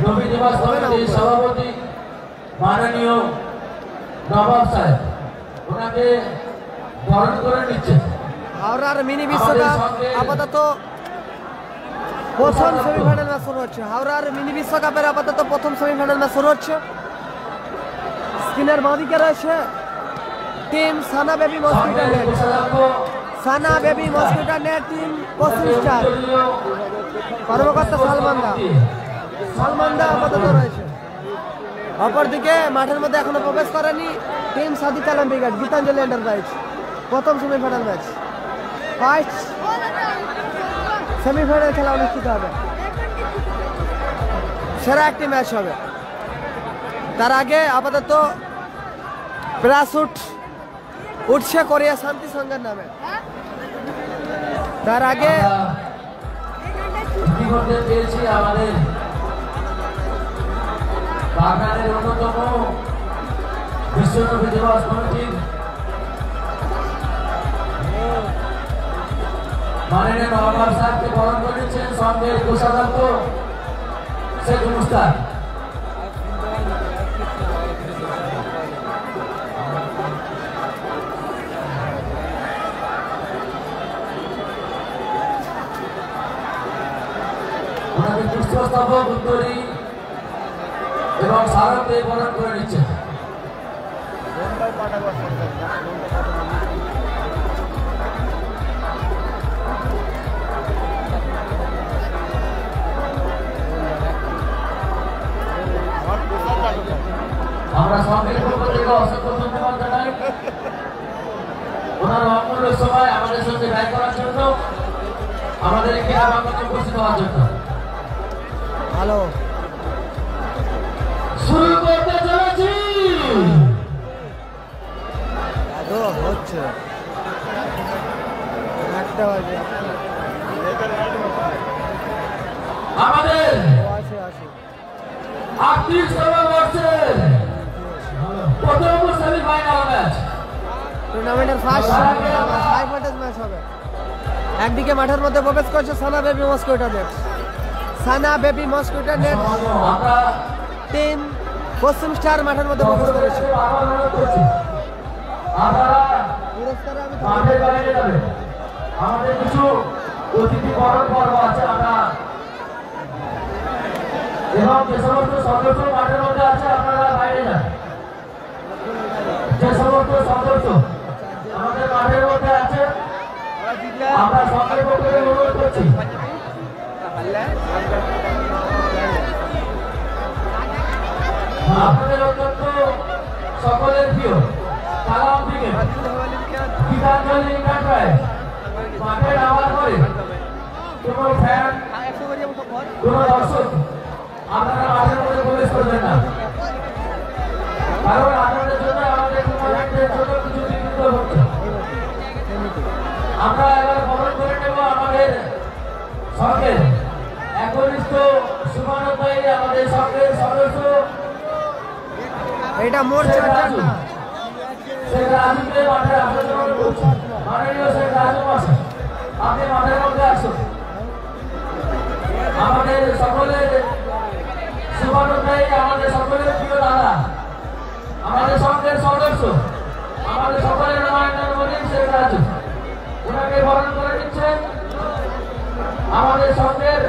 রবি দিবস কমিটির সভাপতি মাননীয় নবাব সাহেব ওনাকে বরণ করে নিচ্ছে। হাওড়ার মিনি বিশ্বকাপ আপাতত প্রথম সেমিফাইনাল ম্যাচ শুরু হচ্ছে। হাওড়ার মিনি বিশ্বকাপের আপাতত প্রথম সেমিফাইনাল ম্যাচ শুরু হচ্ছে। স্ক্রিনের বাঁদিকে রয়েছে টিম সানা বেবি মসকিউটো নেট। সানা baby mosquito net team Paschim star, কর্মকর্তা সালমানদা আপাতত রয়েছে। অপরদিকে মাঠের মধ্যে এখনো প্রবেশ করেনি team Sadiq Alam brigade Gitanjali enterprise. প্রথম সেমিফাইনাল ম্যাচ, ফার্স্ট সেমিফাইনাল খেলা অনুষ্ঠিত হবে, সেরা একটি ম্যাচ হবে। তার আগে আপাতত প্যারাশুট উঠছে কোরিয়া শান্তি সংঘের নামে। তার আগে আমাদের বাগানের অন্যতম বিশ্বনবী দিবস কমিটির মাননীয় নবাব সাহেবকে বরণ করেছেন সঙ্গে কোষাধ্যক্ষ শেখ মুস্তাক। ওনাকে পুষ্পস্তবক উত্তরী এবং স্মারককে বরণ করে নিচ্ছেন। আমরা সঙ্গের পক্ষ থেকে অসংখ্য ধন্যবাদ জানাই ওনার অমূল্য সময় আমাদের সঙ্গে ব্যয় করার জন্য, আমাদের ক্রীড়া বাংলাতে উপস্থিত হওয়ার জন্য। ভালো শুরু করতে চলেছি। হচ্ছে আমাদের 38তম বর্ষের প্রথম সেমিফাইনাল ম্যাচ, টুর্নামেন্টের ফার্স্ট হাই ভোল্টেজ ম্যাচ হবে। একদিকে মাঠের মধ্যে প্রবেশ করছে সানা বেবি মসকিউটো নেট। সানা baby mosquito net team Paschim star মাঠের মধ্যে প্রবেশ করেছে। আমাদের কিছু অতিথি বরণ পর্ব আছে, আমরা এবং যে সমস্ত সদস্য মাঠের মধ্যে আছে আপনারা বাইরে যান। যে সমস্ত সদস্য আমাদের মাঠের মধ্যে আছে আমরা সকলের পক্ষে অনুরোধ করছি আপনাদের অত্যন্ত সকলের প্রিয় কালাম থেকে গীতাঞ্জলি এন্টারপ্রাইজ মাঠে নামার পরে কোনো ফ্যান কোনো দর্শক আপনারা মাঠের মধ্যে প্রবেশ করবেন না, কারণ আপনাদের জন্য আমাদের টুর্নামেন্টের জন্য কিছু বিঘ্নিত হচ্ছে। আমরা এবার বরণ করে নেব আমাদের সঙ্গে একনিষ্ঠ সুমানতাই আমাদের সঙ্গে সদস্য এটা মোট চারজন না। শেখ রাজুকে মাঠে আসার জন্য বলছি, মাননীয় শেখ রাজু মাসে আপনি মাঠের মধ্যে আসুন। আমাদের সকলের সুমানতাই আমাদের সকলের প্রিয় দাদা, আমাদের সঙ্গের সদস্য, আমাদের সকলের নামায়ণ শেখ রাজু, ওনাকে বরণ করে নিচ্ছেন। আমাদের সঙ্গের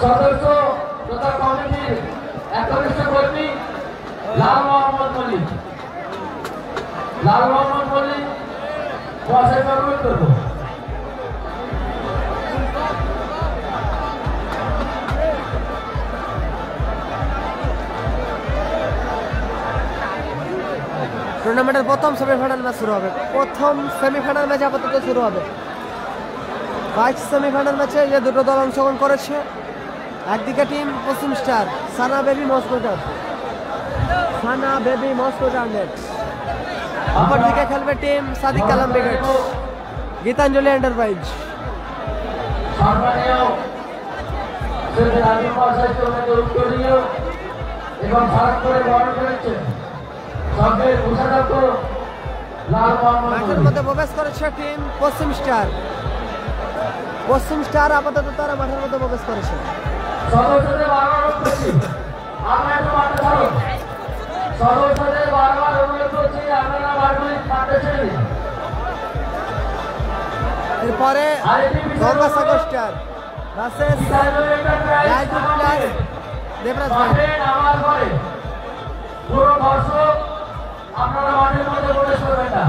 সদস্য তথা কমিটির একনিষ্ঠ কর্মী লাল মোহাম্মদ মল্লিক মহাশয়কে অনুরোধ করব। টুর্নামেন্টের প্রথম সেমিফাইনাল ম্যাচ শুরু হবে। প্রথম সেমিফাইনাল ম্যাচ আপাতত শুরু হবে। ফার্স্ট সেমিফাইনাল ম্যাচে যে দুটো দল অংশগ্রহণ করেছে, একদিকে team Paschim star Sana baby mosquito net, অপরদিকে খেলবে team Sadiq Alam brigade Gitanjali enterprise. মাঠের মধ্যে প্রবেশ করেছে টিম পশ্চিম স্টার আপাতত তারা মাঠের মধ্যে প্রবেশ করেছে। সদস্যদের বারবার অনুরোধ করছি আপনারা একটু মাঠে থাকুন। সদস্যদের বারবার অনুরোধ করছি আপনারা মাঠগুলি মাঠে ছেড়ে দিন। এরপরে গঙ্গা সাগস্টার ভার্সেস রাজদূত প্লাস দেবরাজ ভাই। মাঠে নামার পরে পুরো দর্শক আপনারা মাঠের মধ্যে প্রবেশ করবেন না।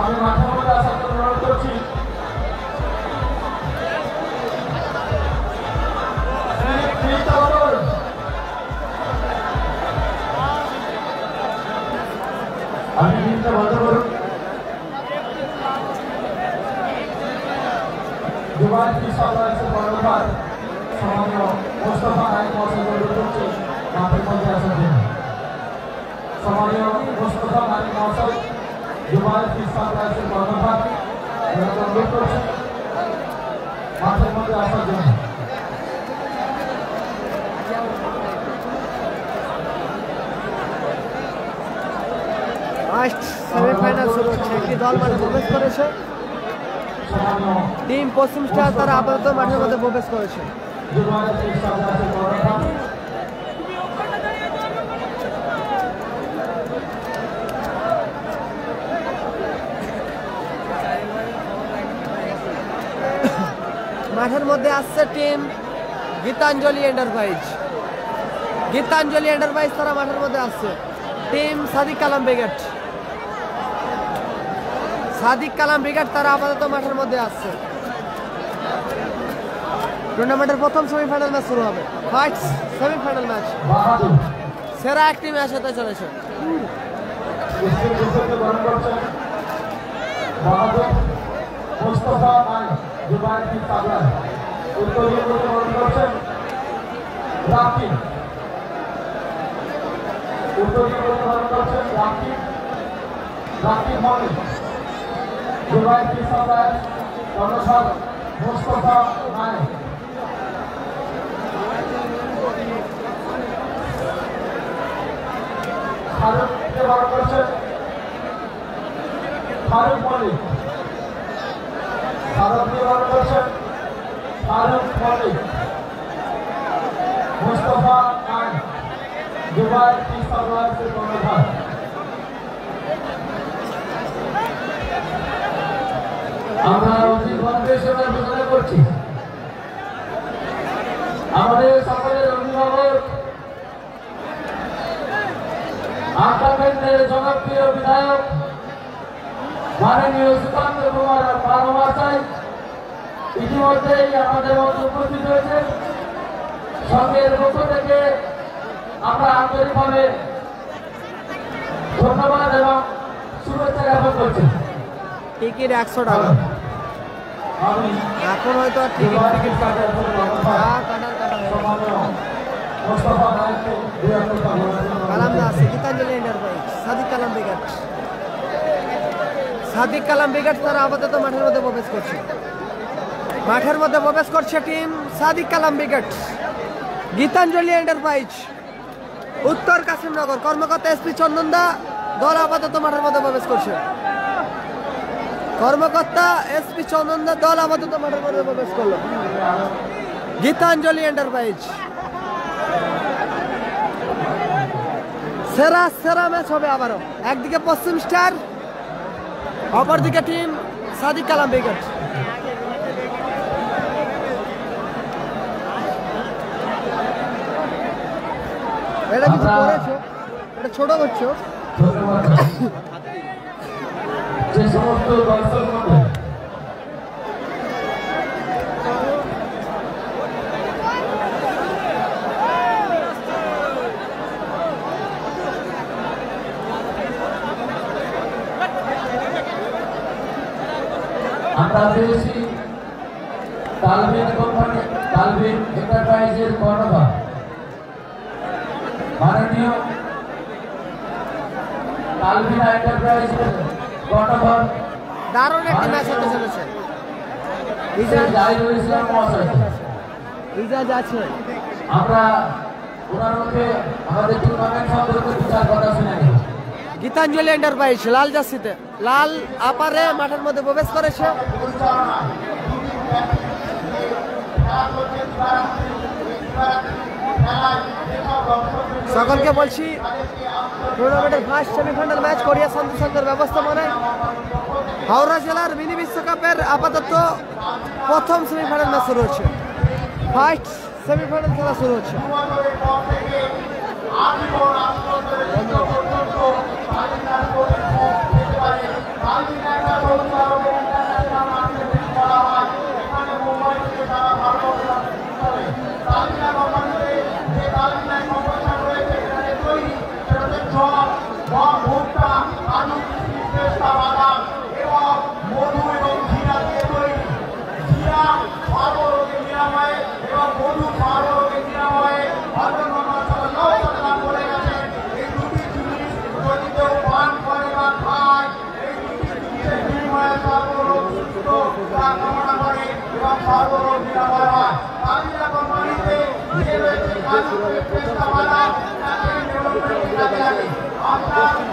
আমি মাঠের মধ্যে আসার জন্য অনুরোধ করছি। আপনি জিনিসটা বন্ধ করুন। দুবার কি সবাই এসে বড়বার সম্মানীয় মোস্তফা নাইক মহাশয় অনুরোধ করছি মাঠের মধ্যে আসার জন্য। সম্মানীয় মোস্তফা নাইক মহাশয় দুবার কি সবাই এসে বড়বার অনুরোধ করছি মাঠের মধ্যে আসার জন্য। ফার্স্ট সেমিফাইনাল শুরু হচ্ছে। একটি দল মাঠে প্রবেশ করেছে, টিম পশ্চিম স্টার, তারা আপাতত মাঠের মধ্যে প্রবেশ করেছে। মাঠের মধ্যে আসছে team Gitanjali enterprise. Gitanjali enterprise তারা মাঠের মধ্যে আসছে। Team Sadiq Kalam brigade. Sadiq Kalam brigade তারা আপাতত মাঠের মধ্যে আসছে। টুর্নামেন্টের প্রথম সেমিফাইনাল ম্যাচ শুরু হবে। ফার্স্ট সেমিফাইনাল ম্যাচ, সেরা একটি ম্যাচ হতে চলেছে। মোস্তফা নাইক দুবার কি সাবলান উত্তরীয় বরণ করছেন রাকি। উত্তরীয় বরণ করছেন রাকি মনিক। দুবার কি সাবলান কর্ণধার মোস্তফা নাইক। ফারুককে বরণ করছেন ফারুক মনিক। ভারতীয় বরণ করছেন ফারুক মনিক। মোস্তফা নাইক দুবার কি সাবলান কর্ণধার। আমরা অতি গর্বের ঘোষণা করছি আমাদের সকলের অভিভাবক আটকেন্দ্রের জনপ্রিয় বিধায়ক মাননীয় সুকান্ত কুমার পাল মহাশয় ইতিমধ্যেই আমাদের মধ্যে উপস্থিত হয়েছে। সংঘের পক্ষ থেকে আমরা আন্তরিকভাবে ধন্যবাদ এবং শুভেচ্ছা জ্ঞাপন করছি। টিকিট 100 টাকা। এখন হয়তো আর টিকিট কাটার কালাম Das, Gitanjali enterprise, Sadiq Kalam brigade. Sadiq Kalam brigade তারা আপাতত মাঠের মধ্যে প্রবেশ করছে। মাঠের মধ্যে প্রবেশ করছে team Sadiq Kalam brigade. Gitanjali enterprise উত্তর কাশিমনগর, কর্মকর্তা এসপি চন্দনদা দল আপাতত মাঠের মধ্যে প্রবেশ করছে। কর্মকর্তা এসপি চন্দনদা দল আপাতত মাঠের মধ্যে প্রবেশ করলো। গীতাঞ্জলি এন্টারপ্রাইজ সেরা সেরা ম্যাচ হবে আবারও। একদিকে পশ্চিম স্টার, অপরদিকে টিম সাদিক কালাম ব্রিগেড। এটা কিছু করেছো, এটা ছোট করছো। যে সমস্ত দর্শক মণ্ডলী আমরা পেয়েছি তালবিন কোম্পানি, তালবিন এন্টারপ্রাইজের কর্ণধার মাননীয় তালবিন এন্টারপ্রাইজের কর্ণধার দারুণ একটি ম্যাচ হতে চলেছে। জাহিদুল ইসলাম মহাশয় ইজাজ আছে। আমরা ওনার মুখে আমাদের টুর্নামেন্ট সম্পর্কে বিচার কথা শুনে নিই। গীতাঞ্জলি এন্টারপ্রাইজ লাল জার্সিতে, লাল আপারে মাঠের মধ্যে প্রবেশ করেছে। সকলকে বলছি টুর্নামেন্টের ফার্স্ট সেমিফাইনাল ম্যাচ কোরিয়া শান্তি সংঘের ব্যবস্থাপনায় হাওড়া জেলার মিনি বিশ্বকাপের আপাতত প্রথম সেমিফাইনাল ম্যাচ শুরু হচ্ছে। ফার্স্ট সেমিফাইনাল খেলা শুরু হচ্ছে।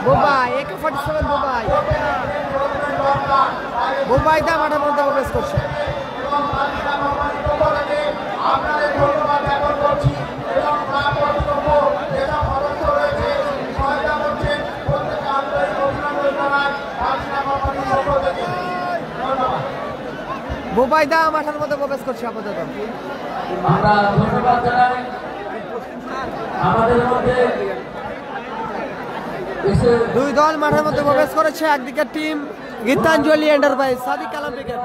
বুবাই AK-47 বুবাই দা মাঠের মধ্যে প্রবেশ করছে। বুবাই দা মাঠের মধ্যে প্রবেশ করছে আপাতত। আমরা ধন্যবাদ জানাই আমাদের মধ্যে দুই দল মাঠের মধ্যে প্রবেশ করেছে। একদিকে টিম গীতাঞ্জলি এন্টারপ্রাইজ সাদিক কালাম ক্রিকেট,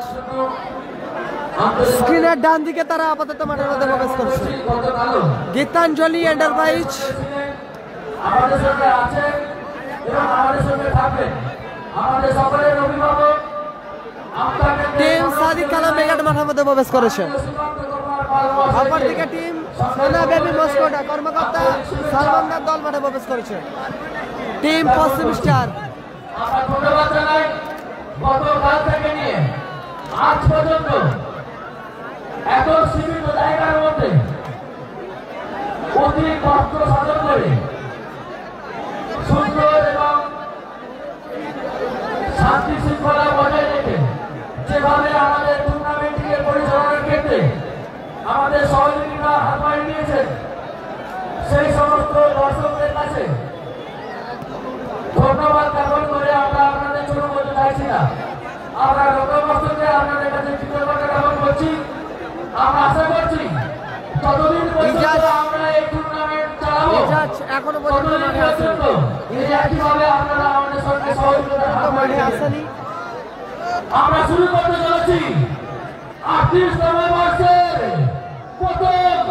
স্ক্রিনের ডান দিকে তারা আপাতত মাঠের মধ্যে প্রবেশ করছে। গীতাঞ্জলি এন্টারপ্রাইজ আমাদের সঙ্গে আছে এবং আমাদের সঙ্গে থাকবে আমাদের সকলের অভিভাবক টিম সাদিক কালাম ক্রিকেট মাঠের মধ্যে প্রবেশ করেছে। অপরদিকে টিম সোনা বেবি মস্কোটা কর্মকর্তা সালমানদার দল মাঠে প্রবেশ করেছে। টিম পশ্চিম স্টার আমরা ধন্যবাদ জানাই গতকাল থেকে নিয়ে আজ পর্যন্ত এত সীমিত জায়গার মধ্যে অতি কষ্ট সাধন করে সুন্দর এবং শান্তি শৃঙ্খলা বজায় রেখে যেভাবে আমাদের টুর্নামেন্টটিকে পরিচালনার ক্ষেত্রে আমাদের সহযোগিতা হাত বাড়িয়ে নিয়েছেন সেই সমস্ত দর্শকদের কাছে ধন্যবাদ জ্ঞাপন করে আমরা আপনাদের ছোট করতে চাইছি না। আমরা লোকবর্ষকে আপনাদের কাছে কৃতজ্ঞতা জ্ঞাপন করছি। আমরা আশা করছি ততদিন পর্যন্ত আমরা এই টুর্নামেন্ট চালাবো এখনো পর্যন্ত একইভাবে আপনারা আমাদের সঙ্গে সহযোগিতা আসেনি। আমরা শুরু করতে চলেছি 38তম বর্ষের প্রথম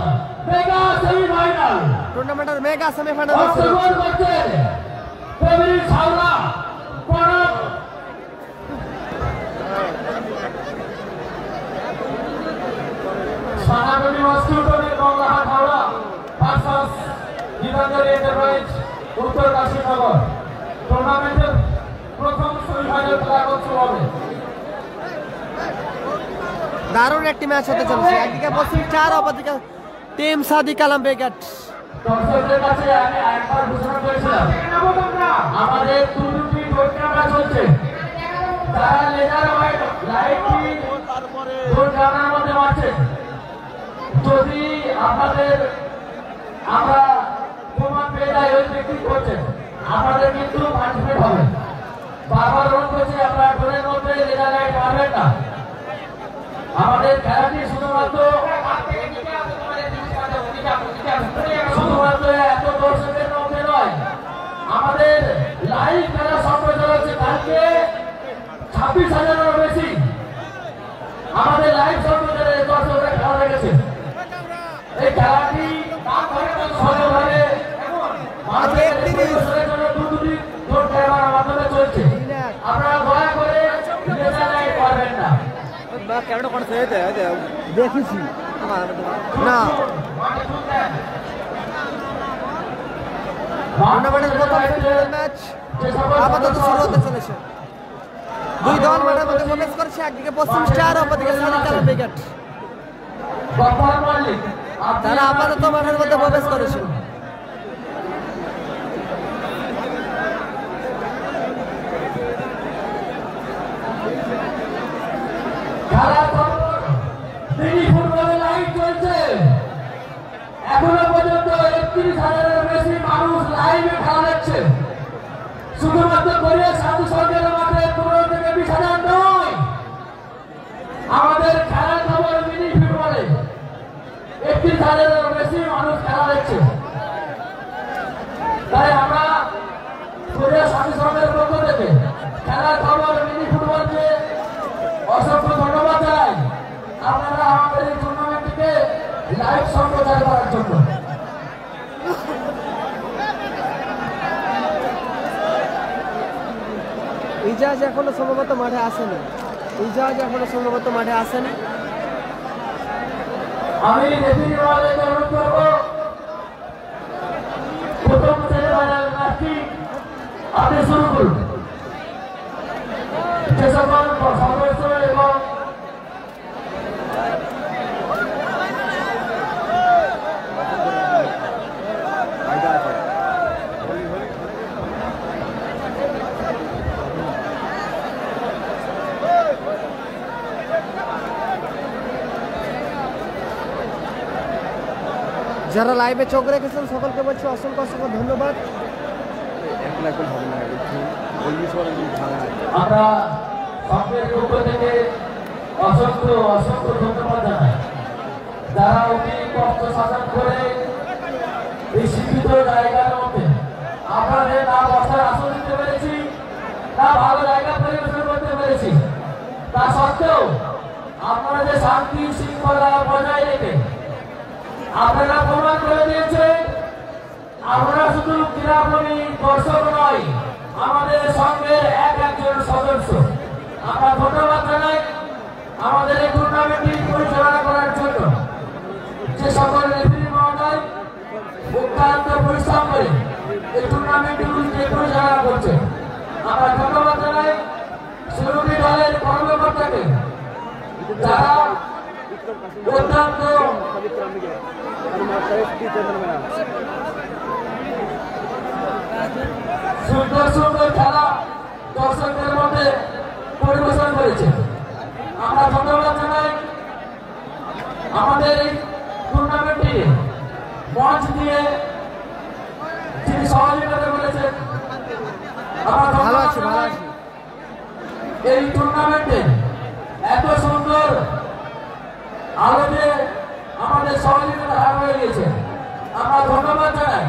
মেগা সেমিফাইনাল টুর্নামেন্টের মেগা সেমিফাইনাল অংশগ্রহণ করছে ফেব্রুয়ারি ছাওলা পরব সানাগনি হসপিটালে গঙ্গাহাট হাওড়া ভার্সাস গীতাঞ্জলি এন্টারপ্রাইজ উত্তর কাশীনগর। টুর্নামেন্টের প্রথম সেমিফাইনাল খেলা শুরু হবে। দারুণ একটি ম্যাচ হতে চলেছে। একদিকে পশ্চিম স্টার, অপরদিকে টিম সাদিক কালাম ক্রিকেট। দর্শকদের কাছে আমি একবার ঘোষণা করেছিলাম আমাদের দুটি বোর্ড ক্যামেরা চলছে, তারা লেজার লাইটটি বোর্ড ক্যামেরার মধ্যে মারছে। যদি আপনাদের আমরা প্রমাণ পেয়ে যাই ওই ব্যক্তি করছেন আমাদের কিন্তু পার্টিসিপেট হবে। বারবার অনুরোধ করছি আপনারা ড্রোনের মধ্যে লেজার লাইট মারবেন না। আমাদের খেলাটি শুধুমাত্র এত দর্শকের মধ্যে নয়, আমাদের লাইভ খেলা সম্প্রচার হচ্ছে কালকে 26,000-এরও বেশি আমাদের লাইভ সম্প্রচারে দর্শকরা খেলা দেখেছে। এই খেলাটি সফলভাবে দুটি ভোট দেওয়ার মাধ্যমে চলছে। আপনারা দয়া করে লাইট পারবেন না। দেখেছি না টুর্নামেন্টের প্রথম ম্যাচ আপাতত শুরু হতে চলেছে। দুই দল মাঠের মধ্যে প্রবেশ করছে। একদিকে পশ্চিম স্টার, অপরদিকে সাদিক কালাম ক্রিকেট। তারা আপাতত মাঠের মধ্যে প্রবেশ করেছে। ফুটবলের লাইট চলছে এখনো পর্যন্ত 31,000-এর বেশি মানুষ শুধুমাত্র গড়িয়া সাধু সরকারের মাঠে 15 থেকে 20,000 নয়, আমাদের খেলার খবর মিনি ফুটবলে 31,000-এরও বেশি মানুষ খেলা দেখছে। তাই আমরা গড়িয়া সাধু সরকারের পক্ষ থেকে খেলার খবর মিনি ফুটবলকে অসংখ্য ধন্যবাদ জানাই। আপনারা আমাদের এই টুর্নামেন্টটিকে লাইভ সম্প্রচার করার জন্য। ইজাজ এখনো সম্ভবত মাঠে আসেনি। আমি রেফারি মহোদয়কে অনুরোধ করব প্রথম সেমিফাইনাল ম্যাচটি আপনি শুরু করুন। যে সকল সদস্য এবং যারা লাইভে চোখ রেখেছেন সকলকে বলছি অসংখ্য অসংখ্য ধন্যবাদ। আমরা সঙ্গের পক্ষ থেকে অসংখ্য অসংখ্য ধন্যবাদ জানাই। যারা অতি কষ্ট সাধন করে এই সীমিত জায়গার মধ্যে আপনাদের না বসার আসন দিতে পেরেছি, না ভালো জায়গা পরিবেশন করতে পেরেছি, তা সত্ত্বেও আপনারা যে শান্তি শৃঙ্খলা বজায় রেখে আপনারা প্রমাণ করে দিয়েছেন আমরা শুধু ক্রীড়াপ্রেমী দর্শক নয়, আমাদের সঙ্গের একজন সদস্য। আমরা ধন্যবাদ জানাই আমাদের এই টুর্নামেন্টটি পরিচালনা করার জন্য যে সকল রেফারি মহোদয় অত্যন্ত পরিশ্রম করে এই টুর্নামেন্টটি পরিচালনা করছে। আমরা ধন্যবাদ জানাই সুরভি দলের কর্মকর্তাকে যারা অত্যন্ত সুন্দর সুন্দর খেলা দর্শকদের মধ্যে পরিবেশন করেছে। আমরা ধন্যবাদ জানাই আমাদের এই টুর্নামেন্টটি মঞ্চ দিয়ে যিনি সহযোগিতা করেছেন। আমরা ধন্যবাদ জানাই এই টুর্নামেন্টে এত সুন্দর আলোতে আমাদের সহযোগিতা হার হয়ে গেছে। আমরা ধন্যবাদ জানাই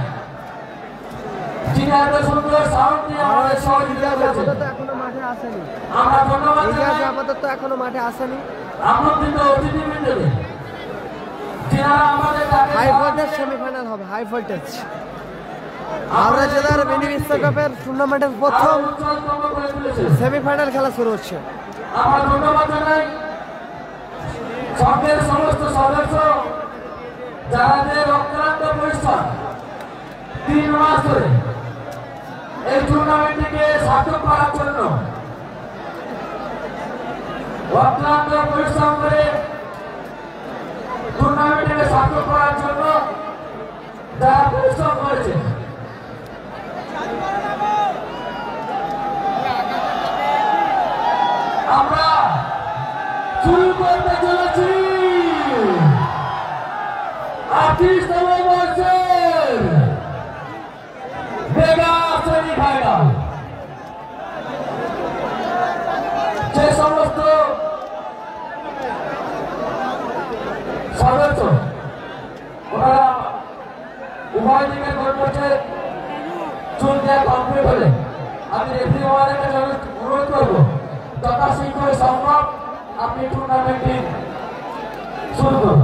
যিনি এত সুন্দর সাউন্ড দিয়ে আমাদের সহযোগিতা করেছেন। এখনো মাঠে আসেনি। আমরা ধন্যবাদ ইজাজ জানাই আপাতত এখনো মাঠে আসেনি। আমন্ত্রিত অতিথিবৃন্দকে যারা আমাদের হাই ভোল্টেজ সেমিফাইনাল হবে, হাই ভোল্টেজ। হাওড়া জেলার মিনি বিশ্বকাপের টুর্নামেন্টের প্রথম সেমিফাইনাল খেলা শুরু হচ্ছে। আমরা ধন্যবাদ জানাই সঙ্গের সমস্ত সদস্য যাদের অক্লান্ত পরিশ্রম 3 মাস ধরে এই টুর্নামেন্টটিকে সার্থক করার জন্য অক্লান্ত পরিশ্রম করে টুর্নামেন্টটিকে সার্থক করার জন্য যারা পরিশ্রম করেছে। আমরা শুরু করতে চলেছি 38তম বর্ষের মেগা সেমিফাইনাল। যে সমস্ত সদস্য ওনারা উভয় দিকে গোল করছে চুল দেওয়া কমপ্লিট হলে আমি রেফারি মহোদয়ের কাছে অনুরোধ করবো যথাশীঘ্র সম্ভব আপনি টুর্নামেন্টটি শুরু করুন।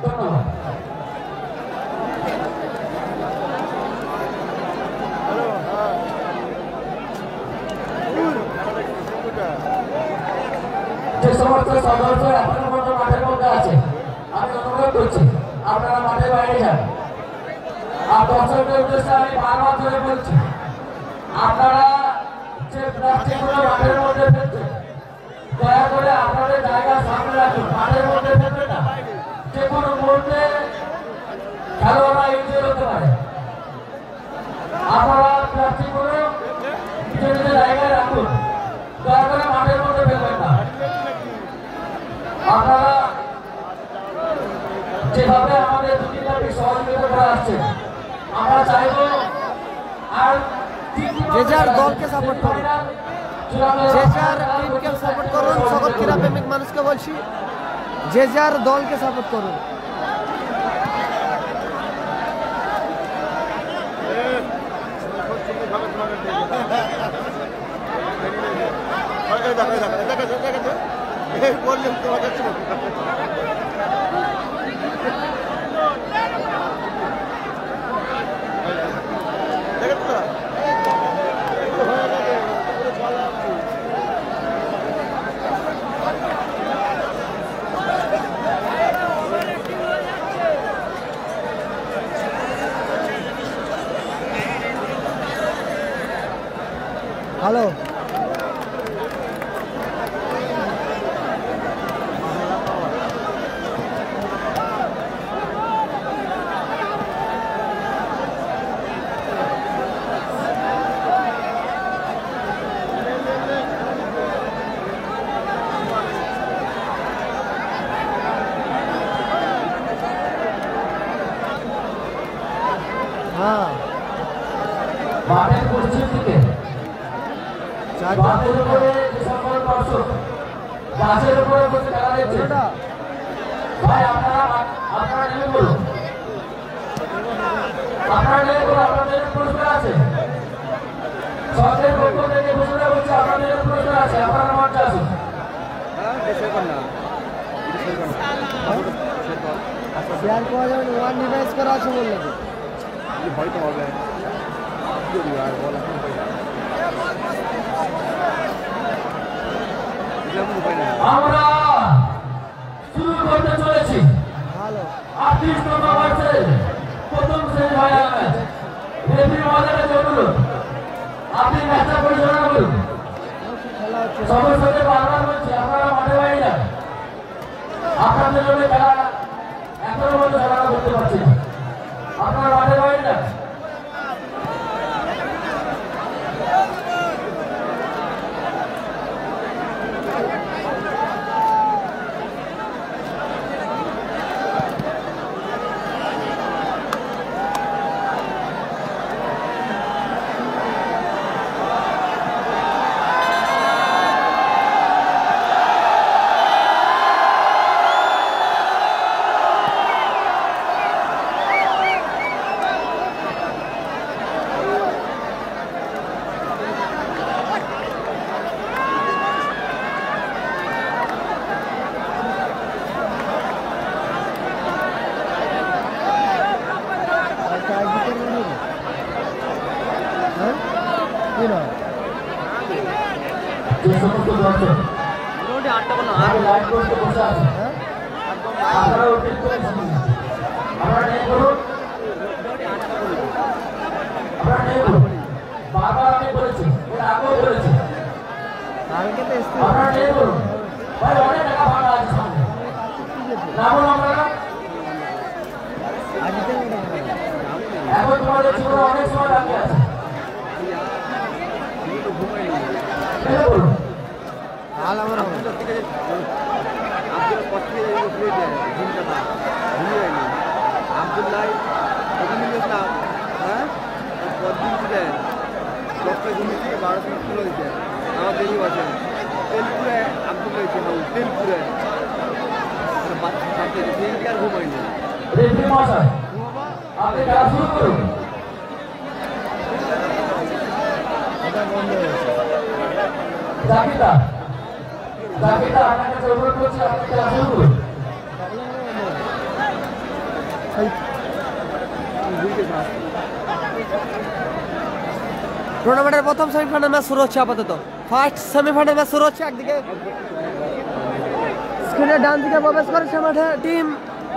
ধন্যবাদ। যে সমস্ত সদস্য এখনো পর্যন্ত মাঠের মধ্যে আছে আমি অনুরোধ করছি আপনারা মাঠের বাইরে যান। আর দর্শকদের উদ্দেশ্যে আমি বারবার ধরে বলছি আপনারা যে প্লাস্টিকগুলো মাঠের মধ্যে ফেলছেন দয়া করে আপনাদের জায়গা সামনে রাখুন, মাঠের মধ্যে ফেলবেন না। যে কোনো মুহূর্তে খেলোয়াড়রা ইনজুরি হতে পারে। আপনারা প্লাস্টিকগুলো নিজের নিজের জায়গায় রাখুন, দয়া করে মাঠের মধ্যে ফেলবেন না। আপনারা যেভাবে আমাদের দুটি দলকে সহযোগিতা করে আসছেন আমরা চাইব আর যে যার দলকে সাপোর্ট করুন, যে যার টিমকে সাপোর্ট করুন। সকল ক্রীড়াপ্রেমিক মানুষকে বলছি, যে যার দলকে সাপোর্ট করুন। হ্যালো, হ্যাঁ মাঠের পশ্চিম দিকে বাঁধের উপরে যে সকল দর্শক গাছের উপরে বসে খেলা দেখছে, ভাই আপনারা নেমে বলুন, আপনাদের পুরস্কার আছে। সরকারের পক্ষ থেকে ঘোষণা করছে আপনাদের পুরস্কার আছে, আপনারা মাঠে আসুন। শেয়ার করা যাবে না, ওয়ান ডিভাইস করা আছে বললে তো। হয়তো হবে আর বলা আমরা শুরু করতে চলেছি ভালো 38তম মার্চের প্রথম সেমিফাইনাল ম্যাচ। রেফারি মহোদয়ের কাছে অনুরোধ, আপনি ম্যাচটা পরিচালনা করুন। খেলা হচ্ছে। সবার সাথে বারবার বলছি, আপনারা মাঠে বাইরে যান। আপনাদের জন্য খেলা এখনো পর্যন্ত খেলা করতে পারছি না, আপনারা মাঠে বাইরে যান। যে সমস্ত দর্শক লাইভ করতে বসে আছে, আপনারা অতিরিক্ত আপনারা নেই করুন, আপনারা নেই করুন। বারবার আমি বলেছি, এর আগেও বলেছি, কালকে তো এসছে। আপনারা নেই করুন। ভাই অনেক টাকা ভাঙা আছে সামনে, না বলুন আপনারা। আজকে এখন তোমাদের জীবনে অনেক সময় বাকি আছে, নেই করুন। কাল আমার হবে। আব্দুল্লাহ ইসলাম, হ্যাঁ পরদিন ছিলেন 10টায় ঘুমিয়েছি, 12টায় স্কুল হয়েছে, আমার দেরি আছে তেলপুরে আব্দুল্লাহ হাউস তেলপুরে বাচ্চা দিনকে আর ঘুমাইনি। রেফারি মহাশয়, আপনি খেলা শুরু করুন। এটা বন্ধ হয়েছে। জাকিদা আপনার কাছে অনুরোধ করছি, আপনি খেলা শুরু করুন। টুর্নামেন্টের প্রথম সেমিফাইনাল ম্যাচ শুরু হচ্ছে আপাতত। ফার্স্ট সেমিফাইনাল ম্যাচ শুরু হচ্ছে। একদিকে স্ক্রিনের ডান দিকে প্রবেশ করেছে মাঠে টিম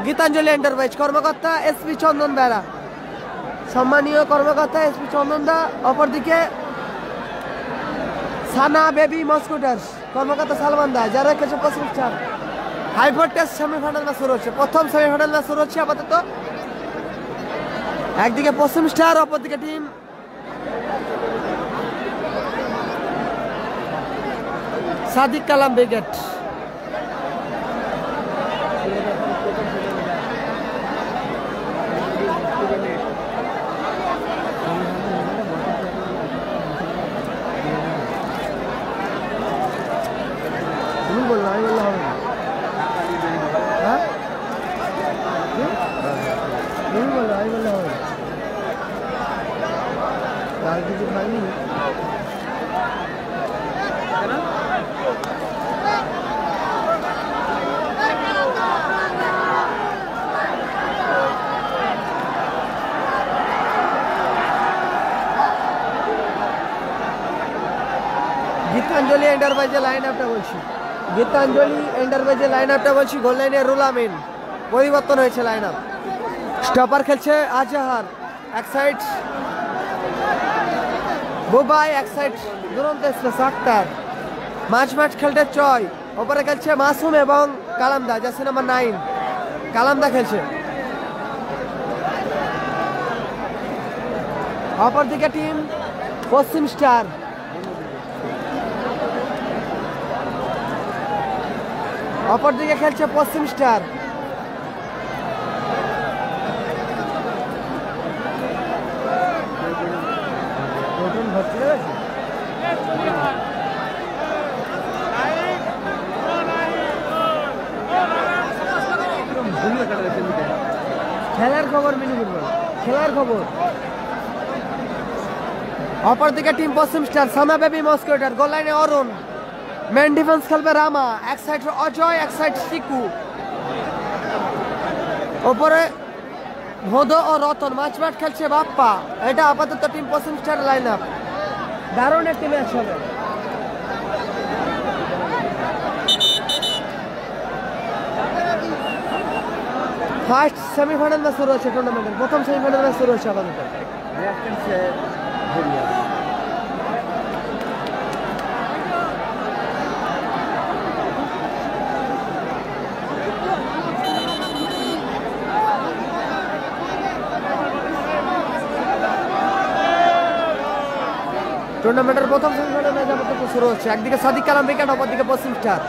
গীতাঞ্জলি এন্টারপ্রাইজ, কর্মকর্তা এসপি চন্দন বেড়া, সম্মানীয় কর্মকর্তা এসপি চন্দন দা। অপরদিকে সানা বেবি মস্কুটার্স, কর্মকর্তা সালমান দা, যারা কিছু পশ্চিম চার। হাই ভোল্টেজ সেমিফাইনাল ম্যাচ শুরু হচ্ছে, প্রথম সেমিফাইনাল ম্যাচ শুরু হচ্ছে আপাতত। একদিকে পশ্চিম স্টার, অপরদিকে টিম সাদিক কালাম ব্রিগেড। আর কিছু হয়নি। গীতাঞ্জলি এন্টারপ্রাইজের লাইন আপটা বলছি, গীতাঞ্জলি এন্টারপ্রাইজের লাইন আপটা বলছি। গোল লাইনে রুল আমিন, পরিবর্তন হয়েছে লাইন আপ। স্টপার খেলছে আজহার, এক সাইড বুবাই, এক সাইড দুরন্ত এক্সপ্রেস আক্তার। মাঝ খেলতে চয়, ওপরে খেলছে মাসুম এবং কালামদা, জার্সি নাম্বার 9 কালামদা খেলছে। অপর দিকে টিম পশ্চিম স্টার, অপর দিকে খেলছে পশ্চিম স্টার। খেলার খবর মিনি ফুটবল, খেলার খবর। অপর দিকে team Paschim star, Sana baby মস্কোটার। গোল লাইনে অরুণ, মেন ডিফেন্স খেলবে রামা, এক সাইড অজয়, এক সাইড শিকু। ওপরে ভোদ ও রতন, মাঝ খেলছে বাপ্পা। এটা আপাতত team Paschim star line up. দারুণ একটি ম্যাচ হবে। ফার্স্ট সেমিফাইনাল ম্যাচ শুরু হচ্ছে টুর্নামেন্টের, প্রথম সেমিফাইনাল ম্যাচ শুরু হচ্ছে আপাতত। টুর্নামেন্টের প্রথম সেমিফাইনাল ম্যাচ আপাতত শুরু হচ্ছে। একদিকে সাদিক কালাম উইকেট, অপরদিকে পশ্চিম স্টার।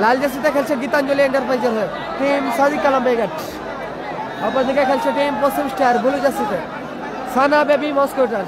লাল জার্সিতে খেলছে গীতাঞ্জলি এন্টারপ্রাইজের হয়ে টিম সাদিক কালাম উইকেট, অপরদিকে খেলছে টিম পশ্চিম স্টার ব্লু জার্সিতে সানা বেবি মস্কোটার।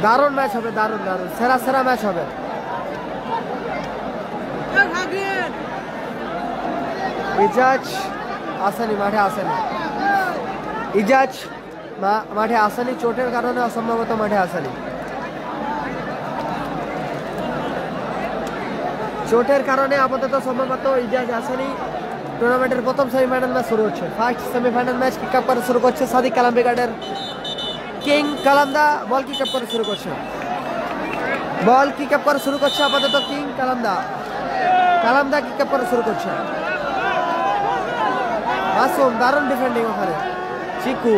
দারুণ ম্যাচ হবে, দারুণ দারুণ সেরা সেরা ম্যাচ হবে। ইজাজ আসেনি, মাঠে আসেনি। ইজাজ মাঠে আসেনি, চোটের কারণে অসম্ভবত মাঠে আসেনি। চোটের কারণে আপাতত সম্ভবত ইজাজ আসেনি। টুর্নামেন্টের প্রথম সেমিফাইনাল ম্যাচ শুরু হচ্ছে। First semifinal match kick up করে শুরু করছে সাদিক কালাম ব্রিগেডের কিং কালামদা। বল কিক আপ করে শুরু করছে, বল কিক আপ করে শুরু করছে আপাতত কিং কালামদা। কালামদা কিক আপ করে শুরু করছে। মাসুম, দারুণ ডিফেন্ডিং ওখানে। চিকু,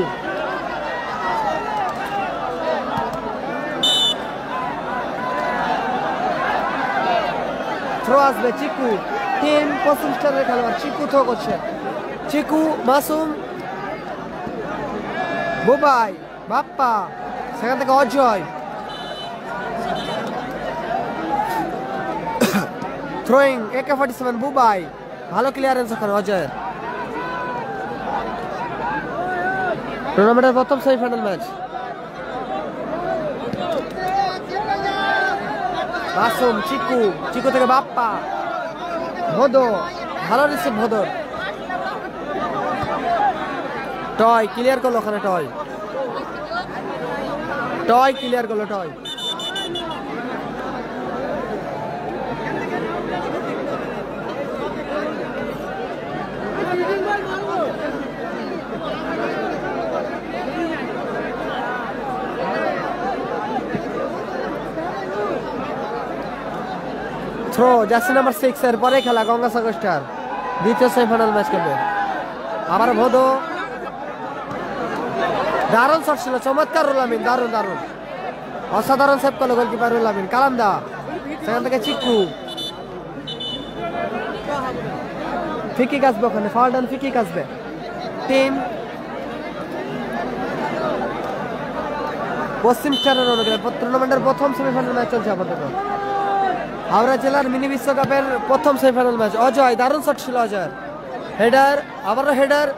থ্রো আসবে। চিকু, টিম পশ্চিম স্টারের খেলোয়াড় চিকু থ্রো করছে। চিকু, মাসুম, বুবাই, বাপ্পা, সেখান থেকে অজয়। থ্রোয়িং AK-47 বুবাই, ভালো ক্লিয়ারেন্স ওখানে অজয়ের। টুর্নামেন্টের প্রথম সেমিফাইনাল ম্যাচ। মাসুম, চিকু, চিকু থেকে বাপ্পা, ভোদ, ভালো রিসিভ ভোদর। টয় ক্লিয়ার করলো ওখানে, টয় টয় ক্লিয়ার করলো টয়। থ্রো জার্সি নাম্বার 6 এর পরে খেলা গঙ্গাসাগর স্টার দ্বিতীয় সেমিফাইনাল ম্যাচ খেলবে। আবার ভোদ, দারুণ শট ছিল, চমৎকার রুল আমিন, দারুণ দারুণ অসাধারণ সেভ করলো গোলকিপার রুল আমিন। কালামদা সেখান থেকে চিকু ফিকিক আসবে ওখানে, ফাউল ডান ফিকিক আসবে। টিম পশ্চিম স্টারের অনুগ্রহে টুর্নামেন্টের প্রথম সেমিফাইনাল ম্যাচ চলছে আপাতত। হাওড়া জেলার মিনি বিশ্বকাপের প্রথম সেমিফাইনাল ম্যাচ। অজয়, দারুণ শট ছিল অজয়। হেডার, আবারও হেডার,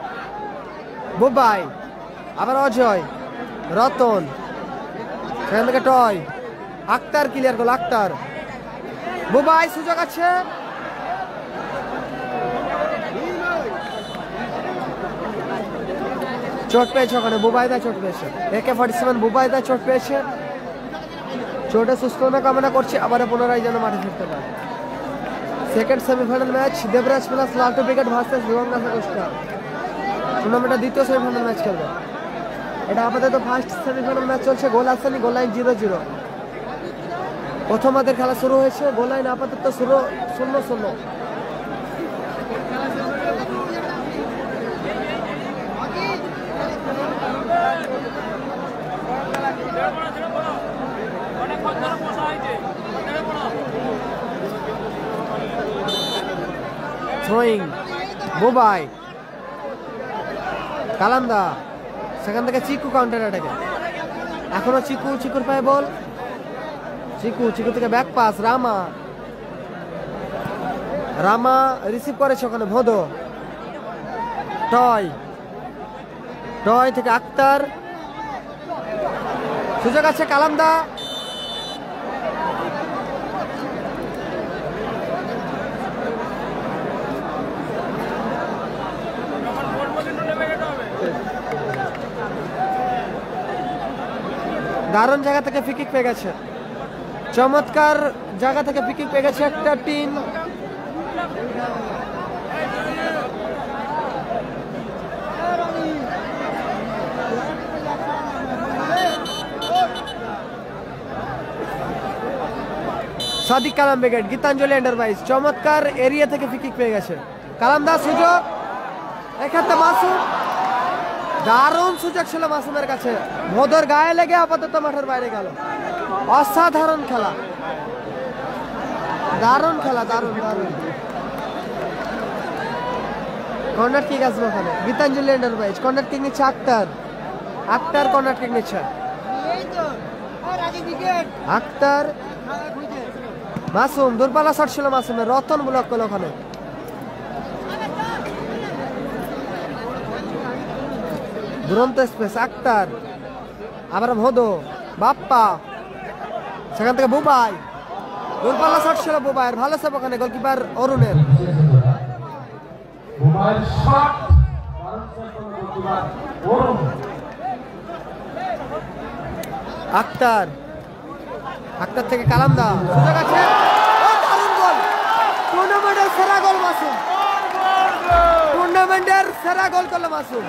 বুবাই, আবার অজয়, রতন, সেখান থেকে টয়, আক্তার ক্লিয়ার গোল। আক্তার, বুবাই, সুযোগ আছে, চোট পেয়েছে ওখানে, বুবাইদা চোট পেয়েছে। AK-47 বুবাইদা চোট পেয়েছে, চোটে সুস্থতা কামনা করছে, আবার পুনরায় যেন মাঠে ফিরতে পারে। Second semifinal match Debraj plus Laltu brigade versus Ganga Costa. টুর্নামেন্টের দ্বিতীয় সেমিফাইনাল ম্যাচ খেলবে। এটা আপাতত ফার্স্ট সেমিফাইনাল ম্যাচ চলছে, গোল আসেনি, গোল লাইন 0-0। প্রথমার্ধের খেলা শুরু হয়েছে, গোল লাইন আপাতত 0-0। থ্রোয়িং, বুবাই, কালান্দা, সেখান থেকে চিকু কাউন্টার অ্যাটাকে। এখনো চিকুর পায়ে বল, চিকু থেকে ব্যাক পাস, রামা রিসিভ করেছে ওখানে, ভোদো, টয় থেকে আক্তার, সুযোগ আছে, কালান্দা, দারুণ জায়গা থেকে ফ্রিকিক পেয়ে গেছে, চমৎকার জায়গা থেকে ফ্রিকিক পেয়ে গেছে একটা team. Sadiq Kalam brigade, Gitanjali enterprise, চমৎকার এরিয়া থেকে ফ্রিকিক পেয়ে গেছে। কালামদার সুযোগ, এক্ষেত্রে মাসুম, দারুণ সুযোগ ছিল মাসুমের কাছে, ভোদর গায়ে লেগে আপাতত মাঠের বাইরে গেল। অসাধারণ খেলা, দারুণ খেলা, দারুণ। কর্নার কিক আসবে ওখানে, গীতাঞ্জলি এন্টারপ্রাইজ, কর্নার কিক নিচ্ছে আক্তার কর্নার কিক নিচ্ছে আক্তার, মাসুম, দূরপাল্লা শট ছিল মাসুমের, রতন ব্লক করলো ওখানে। দুরন্ত স্পেস, আক্তার, আবার ভোদো, বাপ্পা, সেখান থেকে বুবাই, দূরপাল্লা শট ছিল বুবাইয়ের, ভালো সেভ ওখানে গোলকিপার অরুণের। আক্তার থেকে কালামদা, সুযোগ আছে, দারুণ গোল, টুর্নামেন্টের সেরা গোল মাসুম, টুর্নামেন্টের সেরা গোল করলো মাসুম।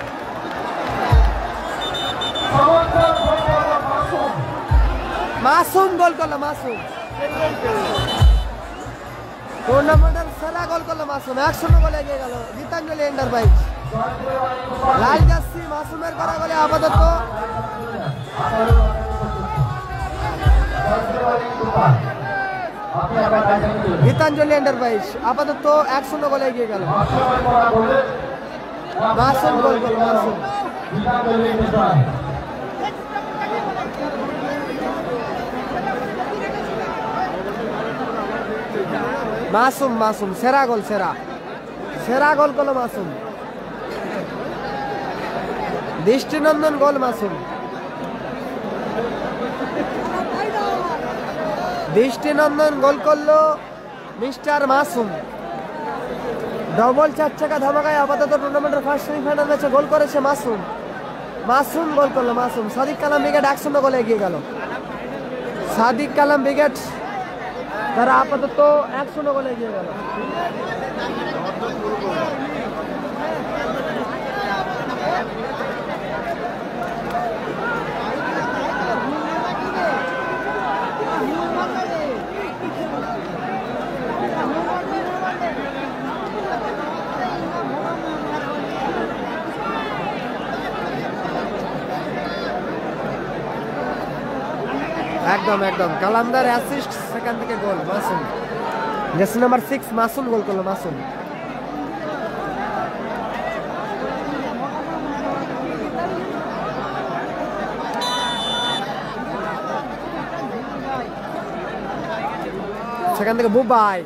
মাসুম গোল করলো, মাসুম টুর্নামেন্টের সেরা গোল করলো মাসুম। 1-0 গোলে এগিয়ে গেল গীতাঞ্জলি এন্টারপ্রাইজ। লাল জার্সি মাসুমের করা গোলে আপাতত গীতাঞ্জলি এন্টারপ্রাইজ আপাতত 1-0 গোলে এগিয়ে গেল। মাসুম গোল করলো, মাসুম সেরা গোল করলো মাসুম, দৃষ্টিনন্দন গোল মাসুম, দৃষ্টিনন্দন গোল করলো মিস্টার মাসুম। ডবল 4 চাকা ধামাকায় আপাতত টুর্নামেন্টের ফার্স্ট সেমিফাইনাল ম্যাচে গোল করেছে মাসুম গোল করলো মাসুম। সাদিক কালাম ব্রিগেড 1-0 গোলে এগিয়ে গেল। সাদিক কালাম ব্রিগেড তারা আপাতত 1-0 গোলে এগিয়ে গেল। একদম একদম কালামদার অ্যাসিস্ট, সেখান থেকে গোল মাসুম। জার্সি নাম্বার 6 মাসুম গোল করলো মাসুম। সেখান থেকে বুবাই,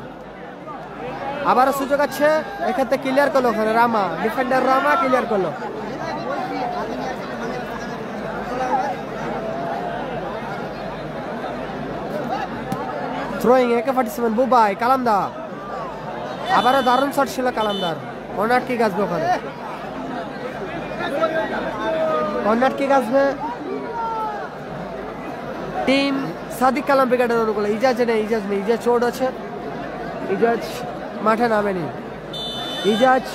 আবারও সুযোগ আছে, এক্ষেত্রে ক্লিয়ার করলো ওখানে রামা, ডিফেন্ডার রামা ক্লিয়ার করলো। থ্রোয়িং AK-47 বুবাই, কালামদা, আবারও দারুণ শট ছিল কালামদার। কর্নার কিক আসবে ওখানে, কর্নার কিক আসবে টিম সাদিক কালাম ব্রিগেডের অনুকূলে। ইজাজ নেই, ইজাজ নেই, ইজাজ চোট আছে, ইজাজ মাঠে নামেনি, ইজাজ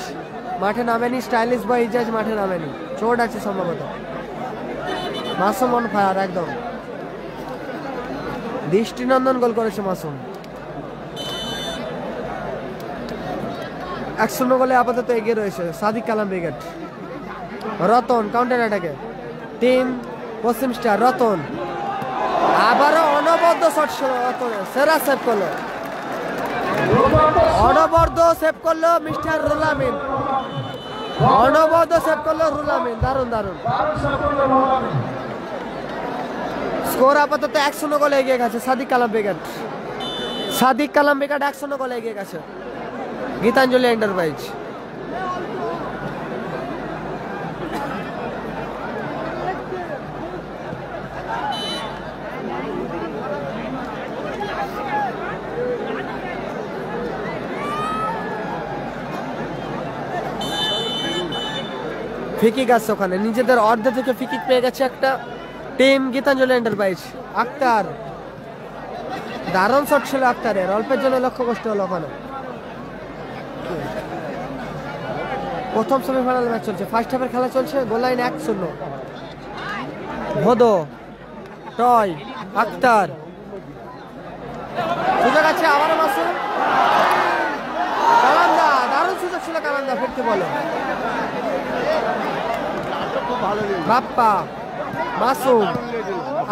মাঠে নামেনি, স্টাইলিশ বয় ইজাজ মাঠে নামেনি, চোট আছে সম্ভবত। মাসুম অন ফায়ার একদম, দৃষ্টিনন্দন গোল করেছে মাসুম। 1-0 গোলে আপাতত এগিয়ে রয়েছে সাদিক কালাম ব্রিগেড। রতন কাউন্টার অ্যাটাকে, টিম পশ্চিম স্টার রতন, আবারও অনবদ্য শট ছিল রতনের, সেরা সেভ করলো, অনবদ্য সেভ করলো মিস্টার রুলামিন, অনবদ্য সেভ করলো রুলামিন, দারুণ দারুণ। স্কোর আপাতত 1-0 গোলে এগিয়ে গেছে সাদিক কালাম ব্রিগেড। সাদিক কালাম ব্রিগেড 1-0 গোলে এগিয়ে গেছে গীতাঞ্জলি এন্টারপ্রাইজ। ফিকিক আছে ওখানে, নিজেদের অর্ধে থেকে ফিকিক পেয়ে গেছে একটা টিম গীতাঞ্জলি এন্টারপ্রাইজ। আক্তার, দারুণ শট ছিল আক্তারের, অল্পের জন্য লক্ষ্য কষ্ট হলো ওখানে। প্রথম সেমিফাইনাল ম্যাচ চলছে, ফার্স্ট হাফের খেলা চলছে, গোল লাইন 1-0। ভোদো, টয়, আক্তার, সুযোগ আছে আবারও মাসুম, কালান্দা, দারুণ সুযোগ ছিল কালান্দা, ফিরতে বলো বাপ্পা, মাসুম,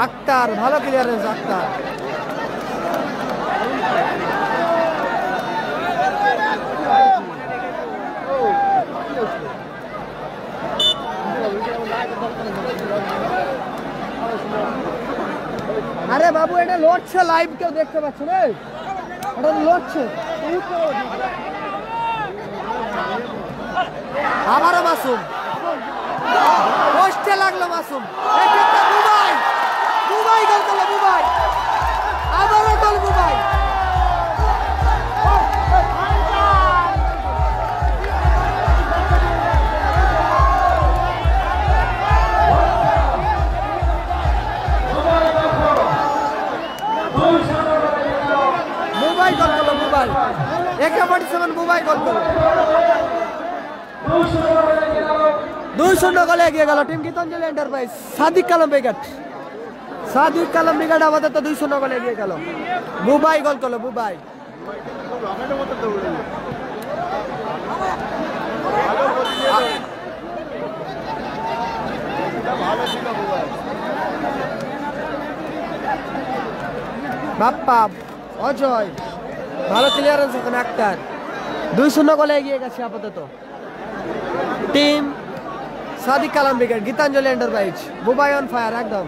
আক্তার, ভালো ক্লিয়ারেন্স আক্তার। আরে বাবু এটা লড়ছে, লাইভ কেউ দেখতে পাচ্ছে না, এটা লড়ছে। আবারও মাসুম, পোস্টে লাগলো মাসুম, বুবাই, বুবাই গোল করলো, বুবাই, আবারও গোল বুবাই। বুবাই গোল করলো, বুবাই, AK-47 বুবাই গোল করলো। 2-0 গোলে এগিয়ে গেল team Gitanjali enterprise. Sadiq Kalam brigade, Sadiq Kalam brigade আমাদের তো 2-0 গোলে এগিয়ে গেল। বুবাই গোল করলো, বুবাই। বাপ্পা, অজয়, ভালো ক্লিয়ারেন্স ওখানে আক্তার। 2-0 গোলে এগিয়ে গেছে আপাতত team Sadiq Kalam brigade Gitanjali enterprise. Bubai on fire একদম।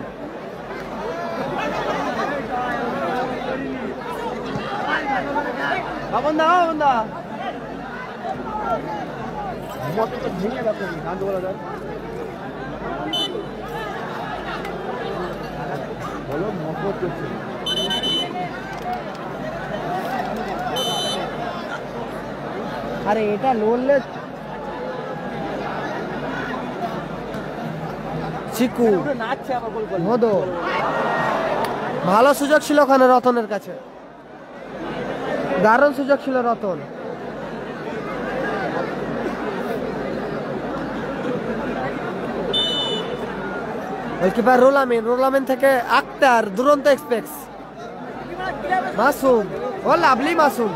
আরে এটা লড়লে চিকু, মধু, ভালো সুযোগ ছিল ওখানে রতনের কাছে, দারুণ সুযোগ ছিল রতন। গোলকিপার রুলামিন, রুলামিন থেকে আক্তার, দুরন্ত এক্সপ্রেস, মাসুম, ও লাভলি মাসুম।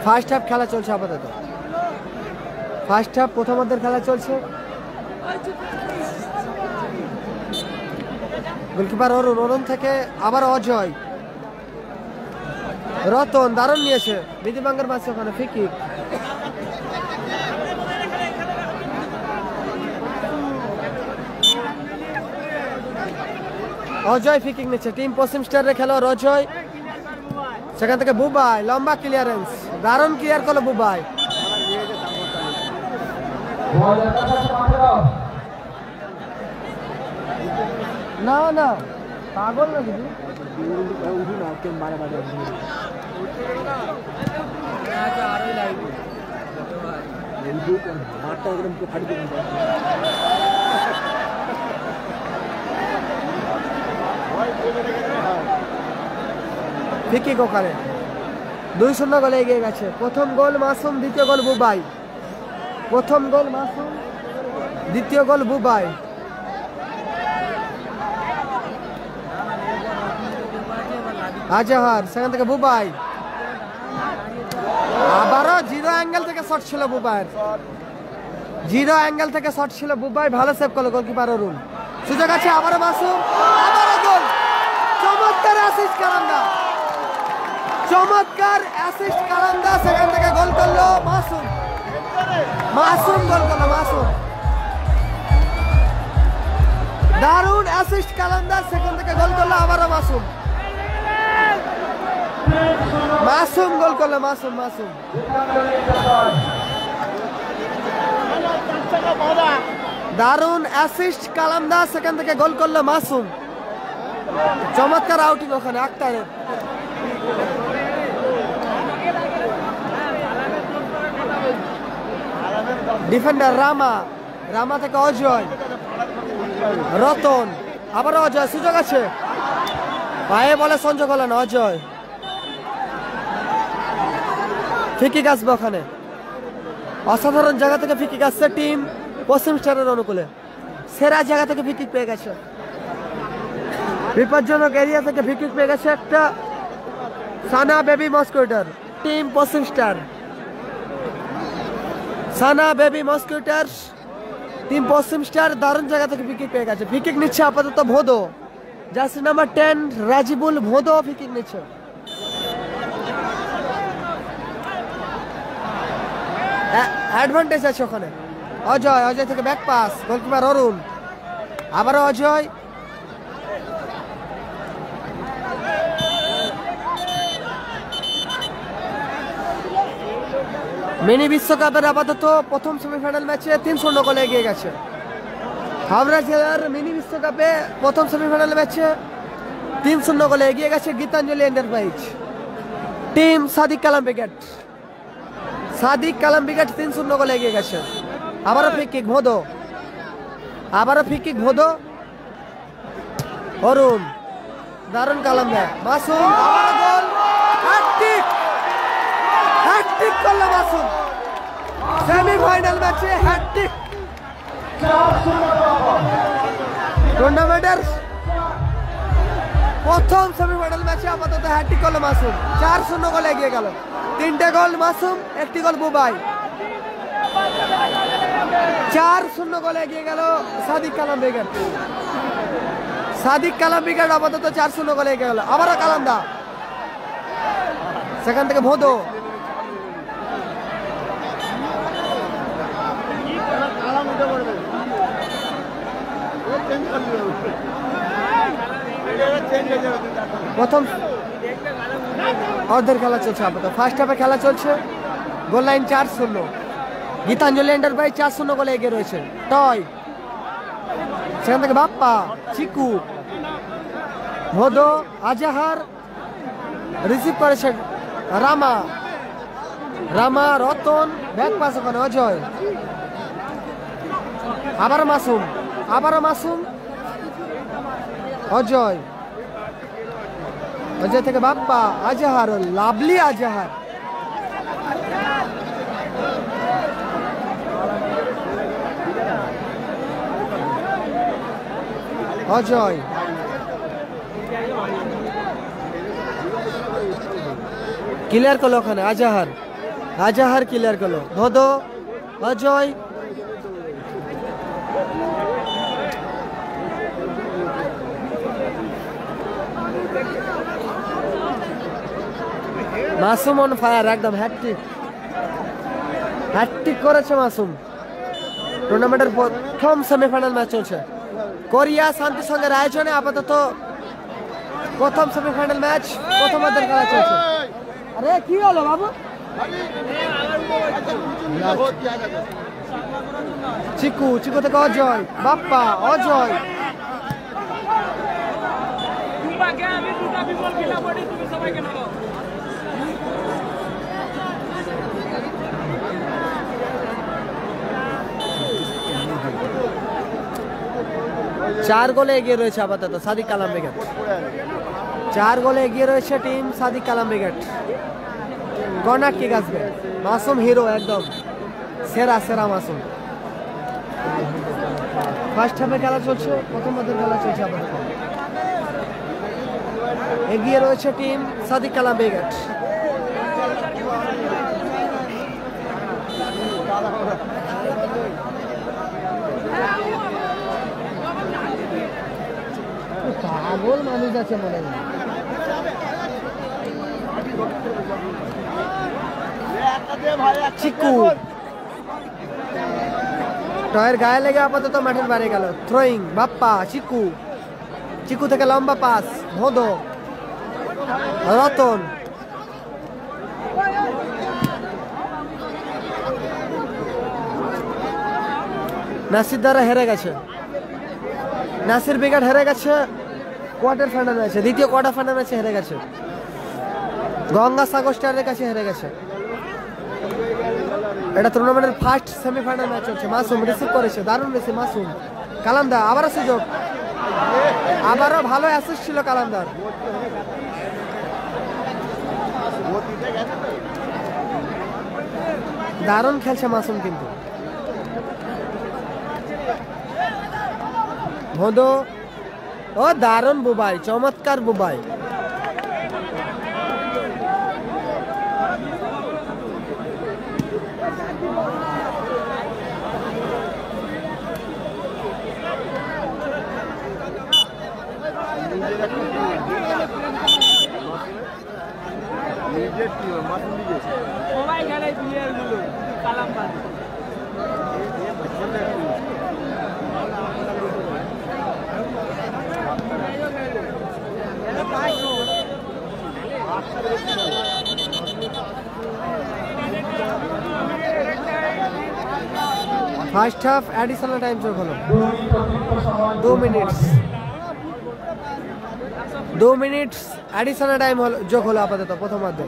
ফার্স্ট হাফ খেলা চলছে আপাতত। ফার্স্ট হাফ প্রথমার্ধের খেলা চলছে। গোলকিপার অরুণ, অরুণ থেকে আবার অজয়, রতন দারুণ নিয়েছে, বিধিবাঙ্গের মাঝে ওখানে free kick. Ajay free kick নিচ্ছে, টিম পশ্চিম স্টারের খেলোয়াড় অজয়। সেখান থেকে বুবাই, লম্বা ক্লিয়ারেন্স, দারুণ ক্লিয়ার করলো বুবাই। না না পাগল না দিদি, ফিকি ওখানে 2-0 গোলে এগিয়ে গেছে। প্রথম গোল মাসুম, দ্বিতীয় গোল বুবাই। প্রথম গোল মাসুম, দ্বিতীয় গোল বুবাই। আজহার, সেখান থেকে বুবাই, আবারও জিরো অ্যাঙ্গেল থেকে শট ছিল বুবাইয়ের, জিরো অ্যাঙ্গেল থেকে শট ছিল বুবাই, ভালো সেভ করলো গোলকিপার অরুণ। সুযোগ আছে আবারও মাসুম, আবারও গোল। চমৎকার অ্যাসিস্ট কালান্দা, চমৎকার অ্যাসিস্ট কালান্দা, সেখান থেকে গোল করলো মাসুম। মাসুম গোল করলো, মাসুম দারুণ অ্যাসিস্ট কালান্দা, সেখান থেকে গোল করলো আবারও মাসুম। মাসুম গোল করলো, মাসুম মাসুম দারুণ অ্যাসিস্ট কালামদা, সেখান থেকে গোল করলো মাসুম। চমৎকার আউটিং ওখানে আক্তারের। ডিফেন্ডার রামা, রামা থেকে অজয়, রতন, আবার অজয়, সুযোগ আছে, পায়ে বলে সংযোগ হলো না, অজয় ফিকিক আসবে ওখানে। অসাধারণ জায়গা থেকে ফিকিক আসছে টিম পশ্চিম স্টারের অনুকূলে, সেরা জায়গা থেকে ফিকিক পেয়ে গেছে, বিপজ্জনক এরিয়া থেকে ফিকিক পেয়ে গেছে একটা সানা baby মস্কুইটার, team Paschim star. Sana baby মস্কুইটার, team Paschim star দারুণ জায়গা থেকে ফিকিক পেয়ে গেছে। ফিকিক নিচ্ছে আপাতত ভোদো, জার্সি নাম্বার 10 রাজিবুল ভোদো ফিকিক নিচ্ছে। অ্যাডভান্টেজ আছে ওখানে। অজয়, অজয় থেকে ব্যাক পাস, গোলকিপার অরুণ, আবারও অজয়, মিনি বিশ্বকাপের আপাতত প্রথম সেমিফাইনাল ম্যাচে 3-0 গোলে এগিয়ে গেছে। হাওড়া জেলার মিনি বিশ্বকাপে প্রথম সেমিফাইনাল ম্যাচে 3-0 গোলে এগিয়ে গেছে Gitanjali enterprise, team Sadiq Kalam brigade. Sadiq Kalam brigade 3-0 গোলে এগিয়ে গেছে। আবারও ফ্রি কিক ভোদো, আবারও ফ্রি কিক ভোদো, অরুণ দারুণ কালাম দেয়, মাসুম আবারও গোল, হ্যাটট্রিক, হ্যাটট্রিক করলো মাসুম সেমিফাইনাল ম্যাচে, হ্যাটট্রিক। টুর্নামেন্টের প্রথম সেমিফাইনাল ম্যাচে আপাতত হ্যাটট্রিক করলো মাসুম, 4-0 গোলে এগিয়ে গেল। 3টে গোল মাসুম, 1টি গোল বুবাই, 4-0 গোলে এগিয়ে গেল সাদিক কালাম ব্রিগেড। সাদিক কালাম ব্রিগেড আপাতত 4-0 গোলে এগিয়ে গেল। আবারও কালামদা, সেখান থেকে ভোদো, প্রথম অর্ধের খেলা চলছে আপাতত। ফার্স্ট হাফে খেলা চলছে, গোল লাইন 4-0, গীতাঞ্জলি এন্টারপ্রাইজ 4-0 গোলে এগিয়ে রয়েছে। টয়, সেখান থেকে বাপ্পা, চিকু, ভোদো, আজাহার, রিসিভ করেছে রামা, রামা, রতন, ব্যাক পাস ওখানে অজয়, আবারও মাসুম, আবারও মাসুম, অজয়, অজয় থেকে বাপ্পা, আজাহার, লাভলি আজাহার, অজয়, ক্লিয়ার করলো ওখানে আজাহার, আজাহার ক্লিয়ার করলো, ভোদো অজয় মাসুম অন ফায়ার, একদম হ্যাটট্রিক, হ্যাটট্রিক করেছে মাসুম। টুর্নামেন্টের প্রথম সেমিফাইনাল ম্যাচ চলছে কোরিয়া শান্তি সঙ্গের আয়োজনে। আপাতত প্রথম সেমিফাইনাল ম্যাচ, প্রথমার্ধের খেলা চলছে। আরে কি হলো বাবু? চিকু, চিকু থেকে অজয়, বাপ্পা অজয়, চার গোলে এগিয়ে রয়েছে আপাতত সাদিক কালাম ব্রিগেড। 4 গোলে এগিয়ে রয়েছে team Sadiq Kalam brigade. Corner kick আসবে, মাসুম হিরো, একদম সেরা সেরা মাসুম। ফার্স্ট হাফে খেলা চলছে, প্রথম অর্ধের খেলা চলছে আপাতত। এগিয়ে রয়েছে টিম সাদিক কালাম ব্রিগেড। পাগল মানুষ আছে মনে হয়। চিকু টয়ের গায়ে লেগে আপাতত মাঠের বাইরে গেল। থ্রোয়িং বাপ্পা, চিকু, চিকু থেকে লম্বা পাস, ভোদো, রতন, নাসির দ্বারা হেরে গেছে। নাসির ব্রিগেড হেরে গেছে কোয়ার্টার ফাইনাল ম্যাচে, দ্বিতীয় কোয়ার্টার ফাইনাল ম্যাচে হেরে গেছে। গঙ্গাসাগর স্টারের কাছে হেরে গেছে। এটা টুর্নামেন্টের ফার্স্ট সেমিফাইনাল ম্যাচ হচ্ছে। মাসুম রিসিভ করেছে, দারুণ রিসিভ মাসুম। কালামদা আবারও সুযোগ, আবারও ভালো অ্যাসিস্ট ছিল কালামদার। দারুণ খেলছে মাসুম কিন্তু। ভোদো ও দারুণ বুবাই, চমৎকার Bubai. First half additional time যোগ হলো 2 মিনিট অ্যাডিশনাল টাইম হলো যোগ হলো আপাতত প্রথমার্ধে।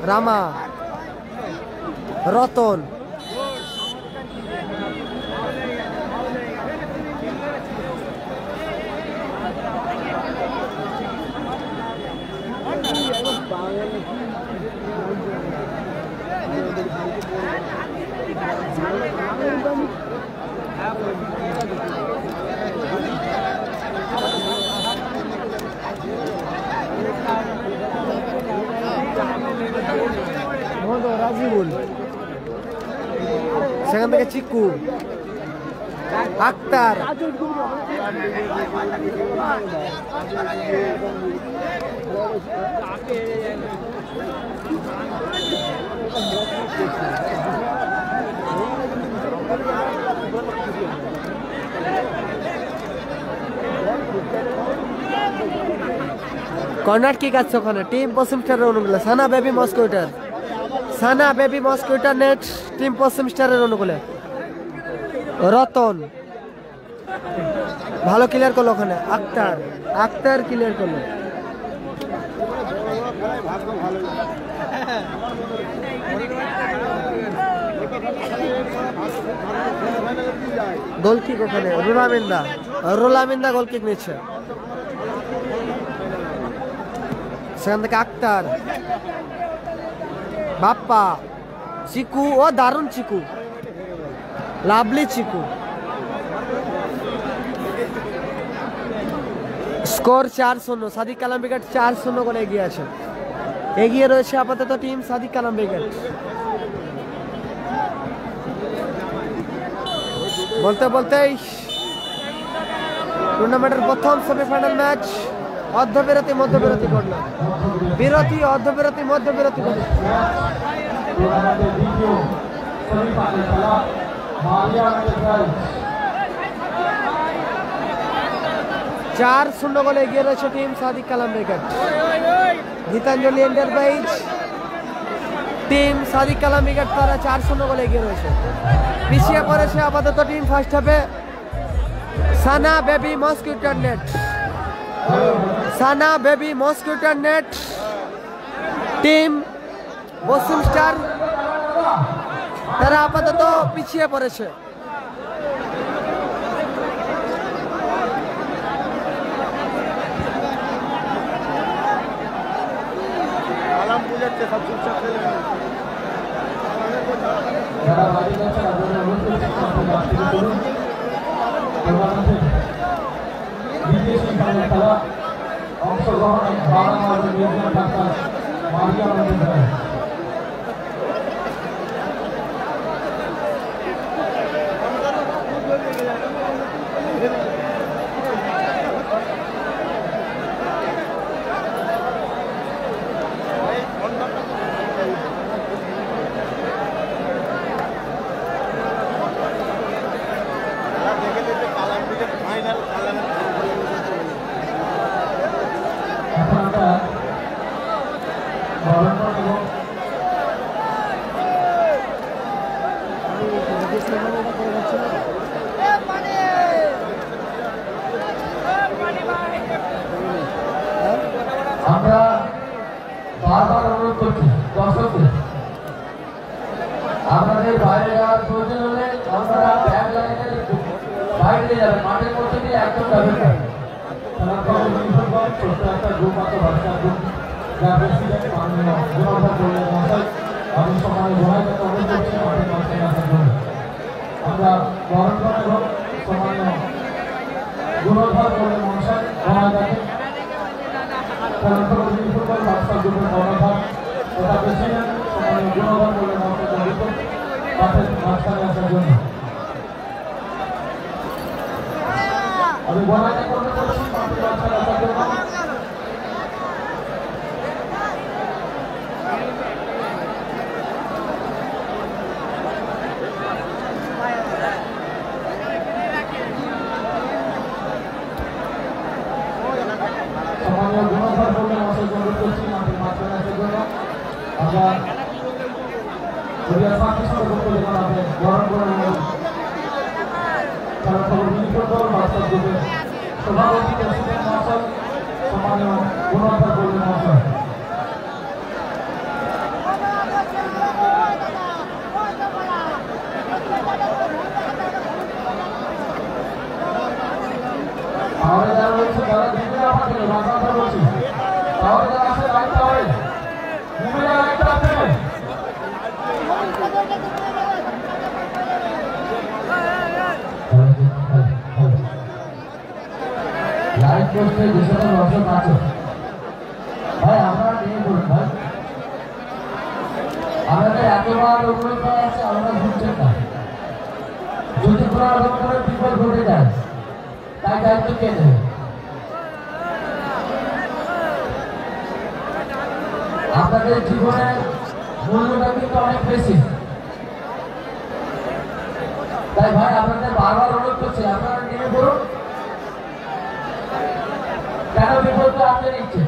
রামা, রতন, রাজিবুল, সেখান থেকে চিকু, আক্তার, কর্নার কিক আছে ওখানে টিম পশ্চিম স্টারের অনুকূলে। সানা বেবি মস্কুইটার, সানা বেবি মস্কুইটার নেট টিম পশ্চিম স্টারের অনুকূলে। রতন ভালো ক্লিয়ার করলো ওখানে। আক্তার, আক্তার ক্লিয়ার করলো। গোল কিক ওখানে রোলামিন্দা, রোলামিন্দা গোল কিক নিচ্ছে। সেখান থেকে আক্তার, বাপ্পা, চিকু ও দারুণ চিকু, লাভলি চিকু। স্কোর 4-0, সাদিক কালাম ব্রিগেড 4-0 করে এগিয়ে আছে। এগিয়ে রয়েছে আপাতত টিম সাদিক কালাম ব্রিগেড। বলতে বলতেই টুর্নামেন্টের প্রথম সেমিফাইনাল ম্যাচ অর্ধবিরতি মধ্যবিরতি ঘটল। বিরতি অর্ধবিরতি মধ্যবিরতি ঘটল। টুর্নামেন্টের দ্বিতীয় সেমিফাইনাল খেলা মারিয়া এন্টারপ্রাইজ 4-0 গোলে এগিয়ে রয়েছে team Sadiq Kalam brigade. Gitanjali enterprise team Sadiq Kalam brigade তারা 4-0 গোলে এগিয়ে রয়েছে। পিছিয়ে পড়েছে আপাতত টিম ফার্স্ট হাফে সানা বেবি মসকিউটার নেট। সানা বেবি মসকিউটার নেট টিম বসুম স্টার তারা আপাতত পিছিয়ে পড়েছে। আলাম বুঝাচ্ছে সব চুপচাপ খেলে যারা বাড়ি যাচ্ছেন আপনাদের অনুরোধ করছি আপনাদের বাড়ি থেকে করুন। টুর্নামেন্টের দ্বিতীয় সেমিফাইনাল খেলা অংশগ্রহণে বাংলাদেশ মিউজিয়াম ঢাকা মারিয়া এন্টারপ্রাইজ এখন আমরা বরণ করব আমরা বারবার অনুরোধ করছি দর্শকদের আপনাদের বাইরে যাওয়ার প্রয়োজন হলে আপনারা ব্যাক লাইনের বাইরে যাবেন, মাঠের মধ্যে দিয়ে একদম যাবেন না। ছোট্ট একটা গ্রুপ আছে হোয়াটসঅ্যাপ গ্রুপ যার প্রেসিডেন্ট মাননীয় গুণধর বললেন মহাশয়, আমি সকালে ঘোড়ায় কথা অনুরোধ করছি মাঠের মাঝখানে আসার জন্য। আমরা বরণ করা এবং সামান্য গুণধর বললেন মহাশয় ঘোড়ায় থাকে ফুটবল হোয়াটসঅ্যাপ গ্রুপের কর্ণধার তথা প্রেসিডেন্ট সামান্য গুণধর বললেন মহাশয় জড়িত মাঠের মাঝখানে আসার জন্য। আমি ঘোড়ায় করতে করছি মাঠের মাঝখানে আসার জন্য। সম্মানীয় গুণধর বললেন মহাশয় অনুরোধ করছি মাঠের মাঝখানে আসার জন্য। আমরা গ্রহণ করে নেব খেলা খবর ফুটবল হোয়াটসঅ্যাপ গ্রুপের সভাপতি প্রেসিডেন্ট মহাশয় সম্মানীয় গুণধর বললেন মহাশয়। তাহলে যারা রয়েছে যারা দিবে আমাকে রাজা বলছি তাহলে যারা আছে রাখতে হবে দিবে রাখতে হবে। লাইভ করতে যে সকল দর্শক আছে ভাই আপনারা নিয়ে করুন ভাই, আমাদের এতবার অনুরোধ করা আছে আমরা বুঝছেন না। যদি কোনো রকম করে বিপদ ঘটে যায় তাই দায়িত্ব কে নেবে? আপনাদের জীবনের মূল্যটা কিন্তু অনেক বেশি, তাই ভাই আপনাদের বারবার অনুরোধ করছি আপনারা নেমে পড়ুন। কেন বিপদটা আপনি নিচ্ছেন?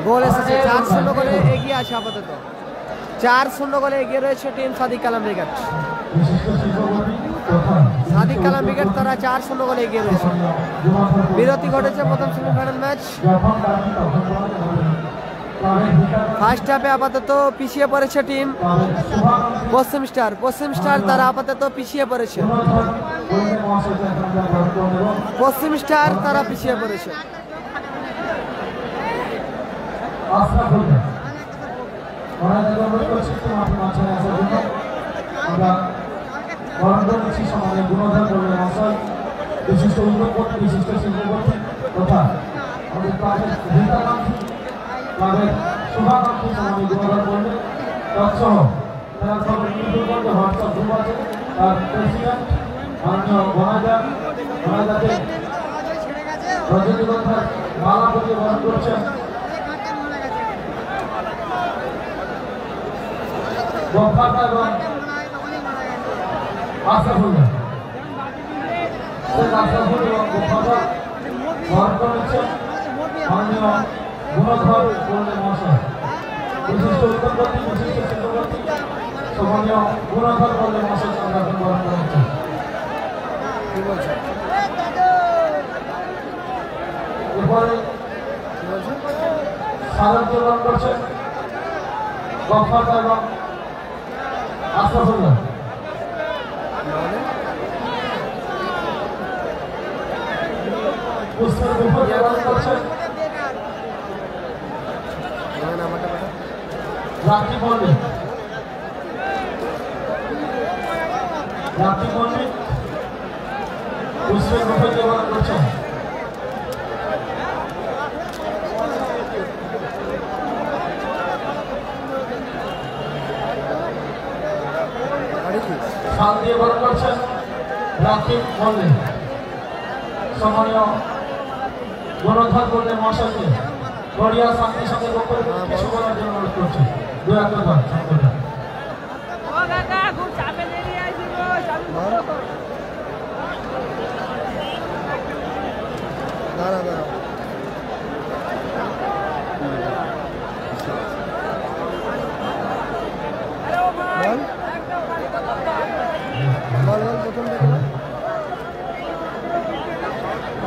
গোল এসেছে 4-0 গোলে এগিয়ে আছে আপাতত। 4-0 গোলে এগিয়ে রয়েছে team Sadiq Kalam brigade. Sadiq Kalam brigade তারা 4-0 গোলে এগিয়ে রয়েছে। বিরতি ঘটেছে প্রথম সেমিফাইনাল ম্যাচ। ফার্স্ট হাফে আপাতত পিছিয়ে পড়েছে টিম পশ্চিম স্টার। পশ্চিম স্টার তারা আপাতত পিছিয়ে পড়েছে। পশ্চিম স্টার তারা পিছিয়ে পড়েছে। বিশিষ্ট উদ্যোগপতি বিশিষ্ট শিল্পপতি তথা আমাদের ক্লাবের শুভাকাঙ্ক্ষী সমাজী গুণধর বললেন তৎসহ জেলা সভাপতি নিপুণগঞ্জ হোয়াটসঅ্যাপ গ্রুপ আছে তার প্রেসিডেন্ট মাননীয় ঘনাদাকে রজনীগন্ধার মালা পরিয়ে বরণ করছেন গোপাল এবং আশরাফুল্লাহ আশরাফুল এবং গোপাল বরণ করেছেন মাননীয় গুণধর পৌরণী মহাশয় বিশিষ্ট উদ্যোগপতি বিশিষ্ট শিল্পপতি সম্মানীয় গুণধর পৌরণী মহাশয় চন্দ্রাসন বরণ করেছেন। এরপরে সাধারণ বরণ করছেন গোপাল এবং আশরাফুল্লাহ। পুষ্পের উপর বরণ করছেন রাখি পণ্ডিত পুষ্পের উপর বরণ করছেন শাল দিয়ে বরণ করছেন রাখি পণ্ডিত সম্মানীয় গণধর পৌরণী মহাশয়কে গড়িয়া শান্তি সঙ্গে বক্তব্য কিছু বলার জন্য অনুরোধ করছি। দু এক কথা প্রথম দেখলাম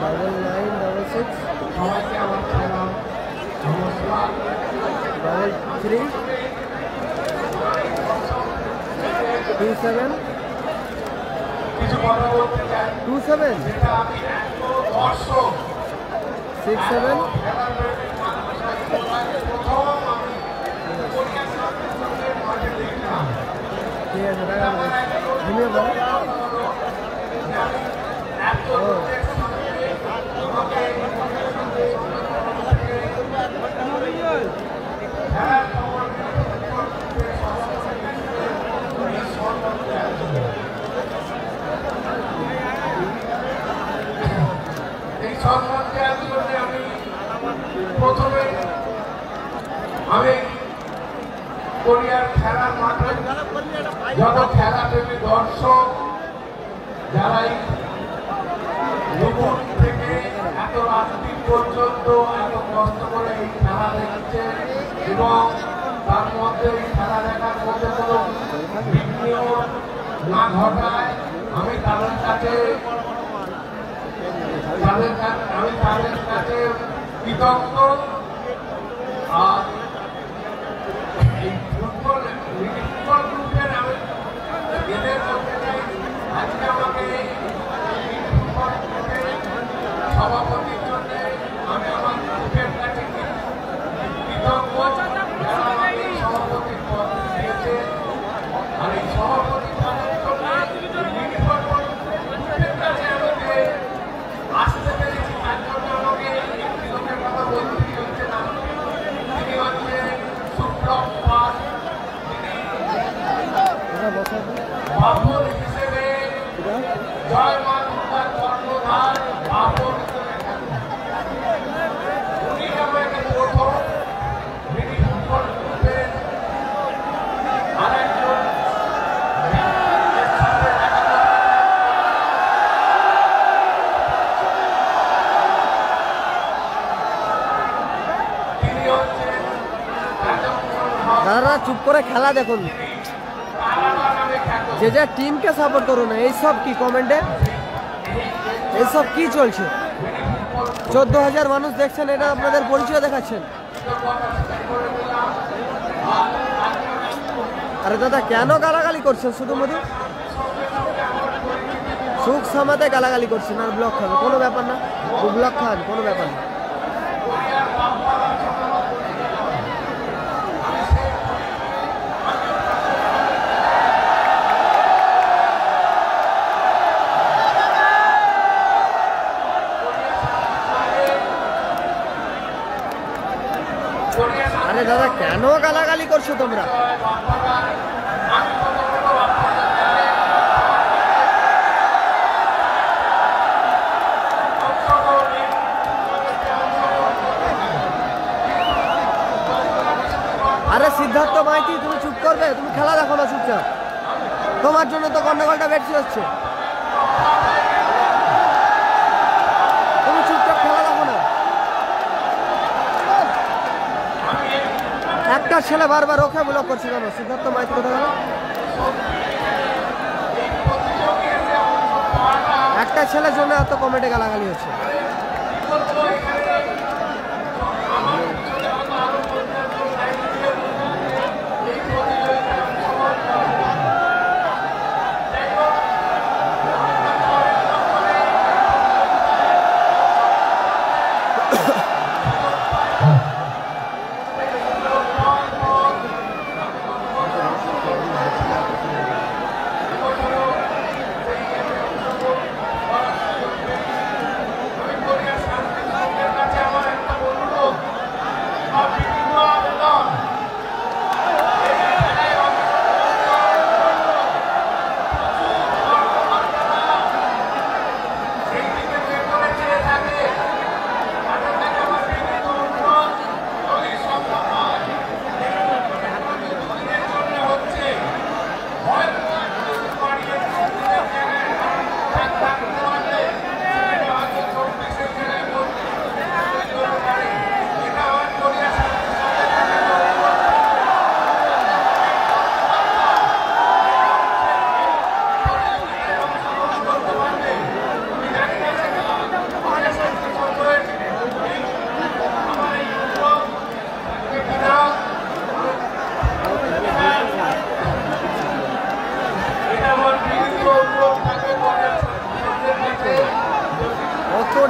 9966 সবাইকে আমার সালাম নমস্কার। 33 27 কিছু কথা বলতে চাই 27 যেটা আমি দর্শক 67 প্রথম আমি কলকাতার সঙ্গে মাঠে দেখলাম ঠিক আছে টাকা ঘুমিয়ে পড়ো এই সম্মান দেওয়ার জন্য আমি প্রথমে কোরিয়ার খেলার মাঠে যত খেলা প্রেমী দর্শক যারাই দুপুর থেকে এত রাত্রি পর্যন্ত এত কষ্ট করে এই খেলা দেখছে এবং তার মধ্যে এই খেলা দেখার মধ্যে কোনো বিঘ্ন না ঘটায় আমি তাদের কাছে কৃতজ্ঞ। আর এই ফুটবল গ্রুপের আমি এদের করতে চাই আজকে আমাকে ফুটবল গ্রুপের সভাপতির জন্য আমি আমার গ্রুপের কাছে কৃতজ্ঞ যারা আমাকে এই সভাপতির পদ দিয়েছে। আর এই সভাপতি পদের জন্য গ্রুপের কাছে আমাকে আসতে পেরেছি তার জন্য আমাকে একটি লোকের কথা বলতেই হচ্ছে না। তিনি হচ্ছে সুপ্রভ পাল, বাবর হিসেবে জয় মা দুর্গার কর্ণধার বাবর হিসেবে উনি আমাকে প্রথম মিনি ফুটবল গ্রুপের আরেকজন দাদা চুপ করে খেলা দেখুন, যে যা টিমকে সাপোর্ট করুন। এইসব কি কমেন্টে এইসব কি চলছে? 14,000 মানুষ দেখছেন, এটা আপনাদের পরিচয় দেখাচ্ছেন। আরে দাদা কেন গালাগালি করছেন? শুধু মধু সুখ সামাতে গালাগালি করছেন আর ব্লক খাবে, কোনো ব্যাপার না। ব্লক খান, কোনো ব্যাপার না। আরে দাদা কেন গালাগালি করছো তোমরা? আরে সিদ্ধার্থ মাইতি, তুমি চুপ করবে? তুমি খেলা দেখো না চুপচাপ। তোমার জন্য তো গন্ডগোলটা বেশি হচ্ছে। তুমি চুপচাপ খেলা দেখো না। একটা ছেলে বারবার ওকে ব্লক করছে কেন? সিদ্ধার্থ মাইতি কোথায় গেল? একটা ছেলের জন্য এত কমেন্টে গালাগালি হচ্ছে।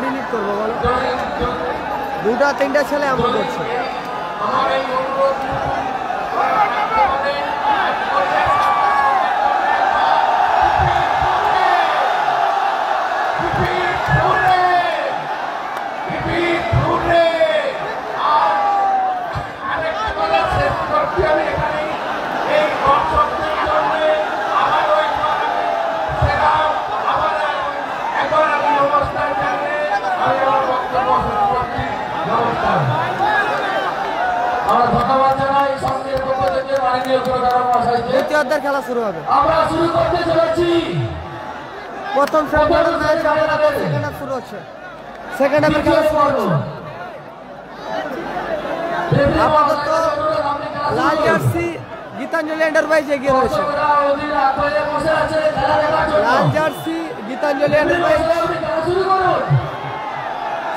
ডিলিট করবো বলো? দুটা তিনটা ছেলে এমন করছে। দ্বিতীয় অর্ধের খেলা শুরু হবে। আমরা শুরু করতে চলেছি। প্রথম সেমিফাইনাল ম্যাচ সেকেন্ড হাফ শুরু হচ্ছে। সেকেন্ড হাফের খেলা শুরু হচ্ছে। আপাতত লাল জার্সি গীতাঞ্জলি এন্টারপ্রাইজ এগিয়ে রয়েছে। লাল জার্সি গীতাঞ্জলি এন্টারপ্রাইজ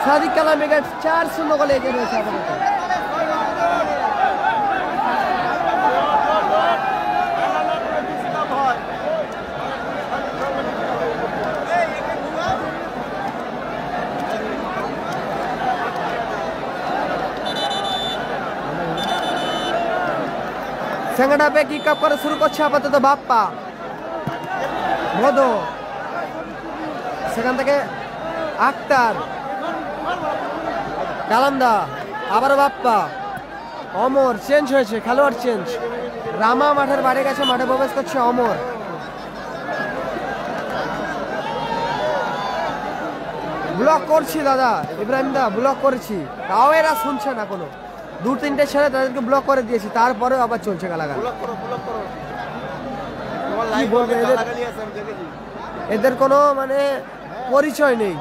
সাদিক কালাম 4-0 গোলে এগিয়ে রয়েছে আপাতত। সেকেন্ড হাফে কিক আপ করে শুরু করছে আপাতত বাপ্পা মধু, সেখান থেকে আক্তার, কালামদা, আবার বাপ্পা, অমর চেঞ্জ হয়েছে, খেলোয়াড় চেঞ্জ। রামা মাঠের বাইরে গেছে, মাঠে প্রবেশ করছে অমর। ব্লক করছি দাদা ইব্রাহিম দা, ব্লক করেছি, তাও এরা শুনছে না কোনো। দু তিনটে ছেলে তাদেরকে ব্লক করে দিয়েছি, তারপরেও আবার চলছে গালাগালি। এদের কোনো মানে পরিচয় নেই।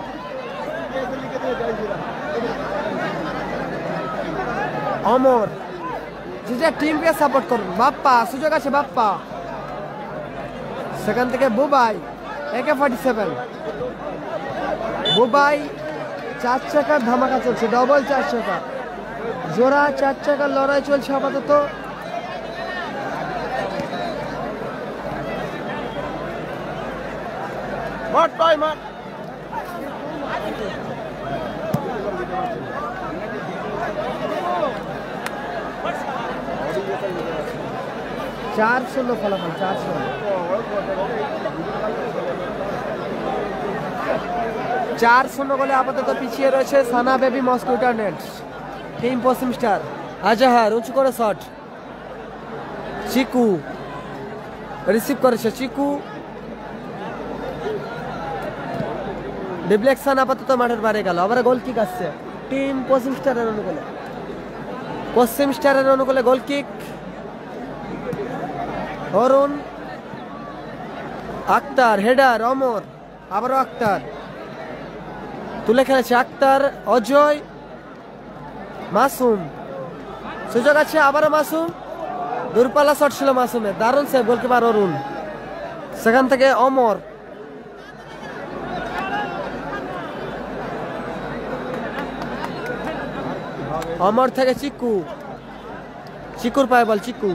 অমর যে টিমকে সাপোর্ট করুন। বাপ্পা, সুযোগ আছে বাপ্পা, সেখান থেকে বুবাই, AK-47 বুবাই। 4 চাকার ধামাকা চলছে, ডবল 4 চাকা, জোড়া 4 চাকার লড়াই চলছে আপাতত। মাঠ পাই মাঠ। চার 0 ফলাফল, 4-0। 4-0 গোলে আপাতত পিছিয়ে রয়েছে সানা baby mosquito নেটস। Team Paschim star. Azhar উঁচু করে শট, চিকু রিসিভ করেছে, চিকু ডিফ্লেকশন আপাতত মাঠের বাইরে গেল। আবার গোল কিক আসছে টিম পশ্চিম স্টারের অনুকূলে। পশ্চিম স্টারের অনুকূলে গোল কিক। অরুণ, আক্তার, হেডার অমর, আবারও আক্তার তুলে খেলেছে আক্তার, অজয়, মাসুম, সুযোগ আছে আবারও মাসুম, দূরপাল্লা শট ছিল মাসুমের, দারুণ সেভ গোলকিপার অরুণ, সেখান থেকে অমর, অমর থেকে চিকু, চিকুর পায়ে বল, চিকু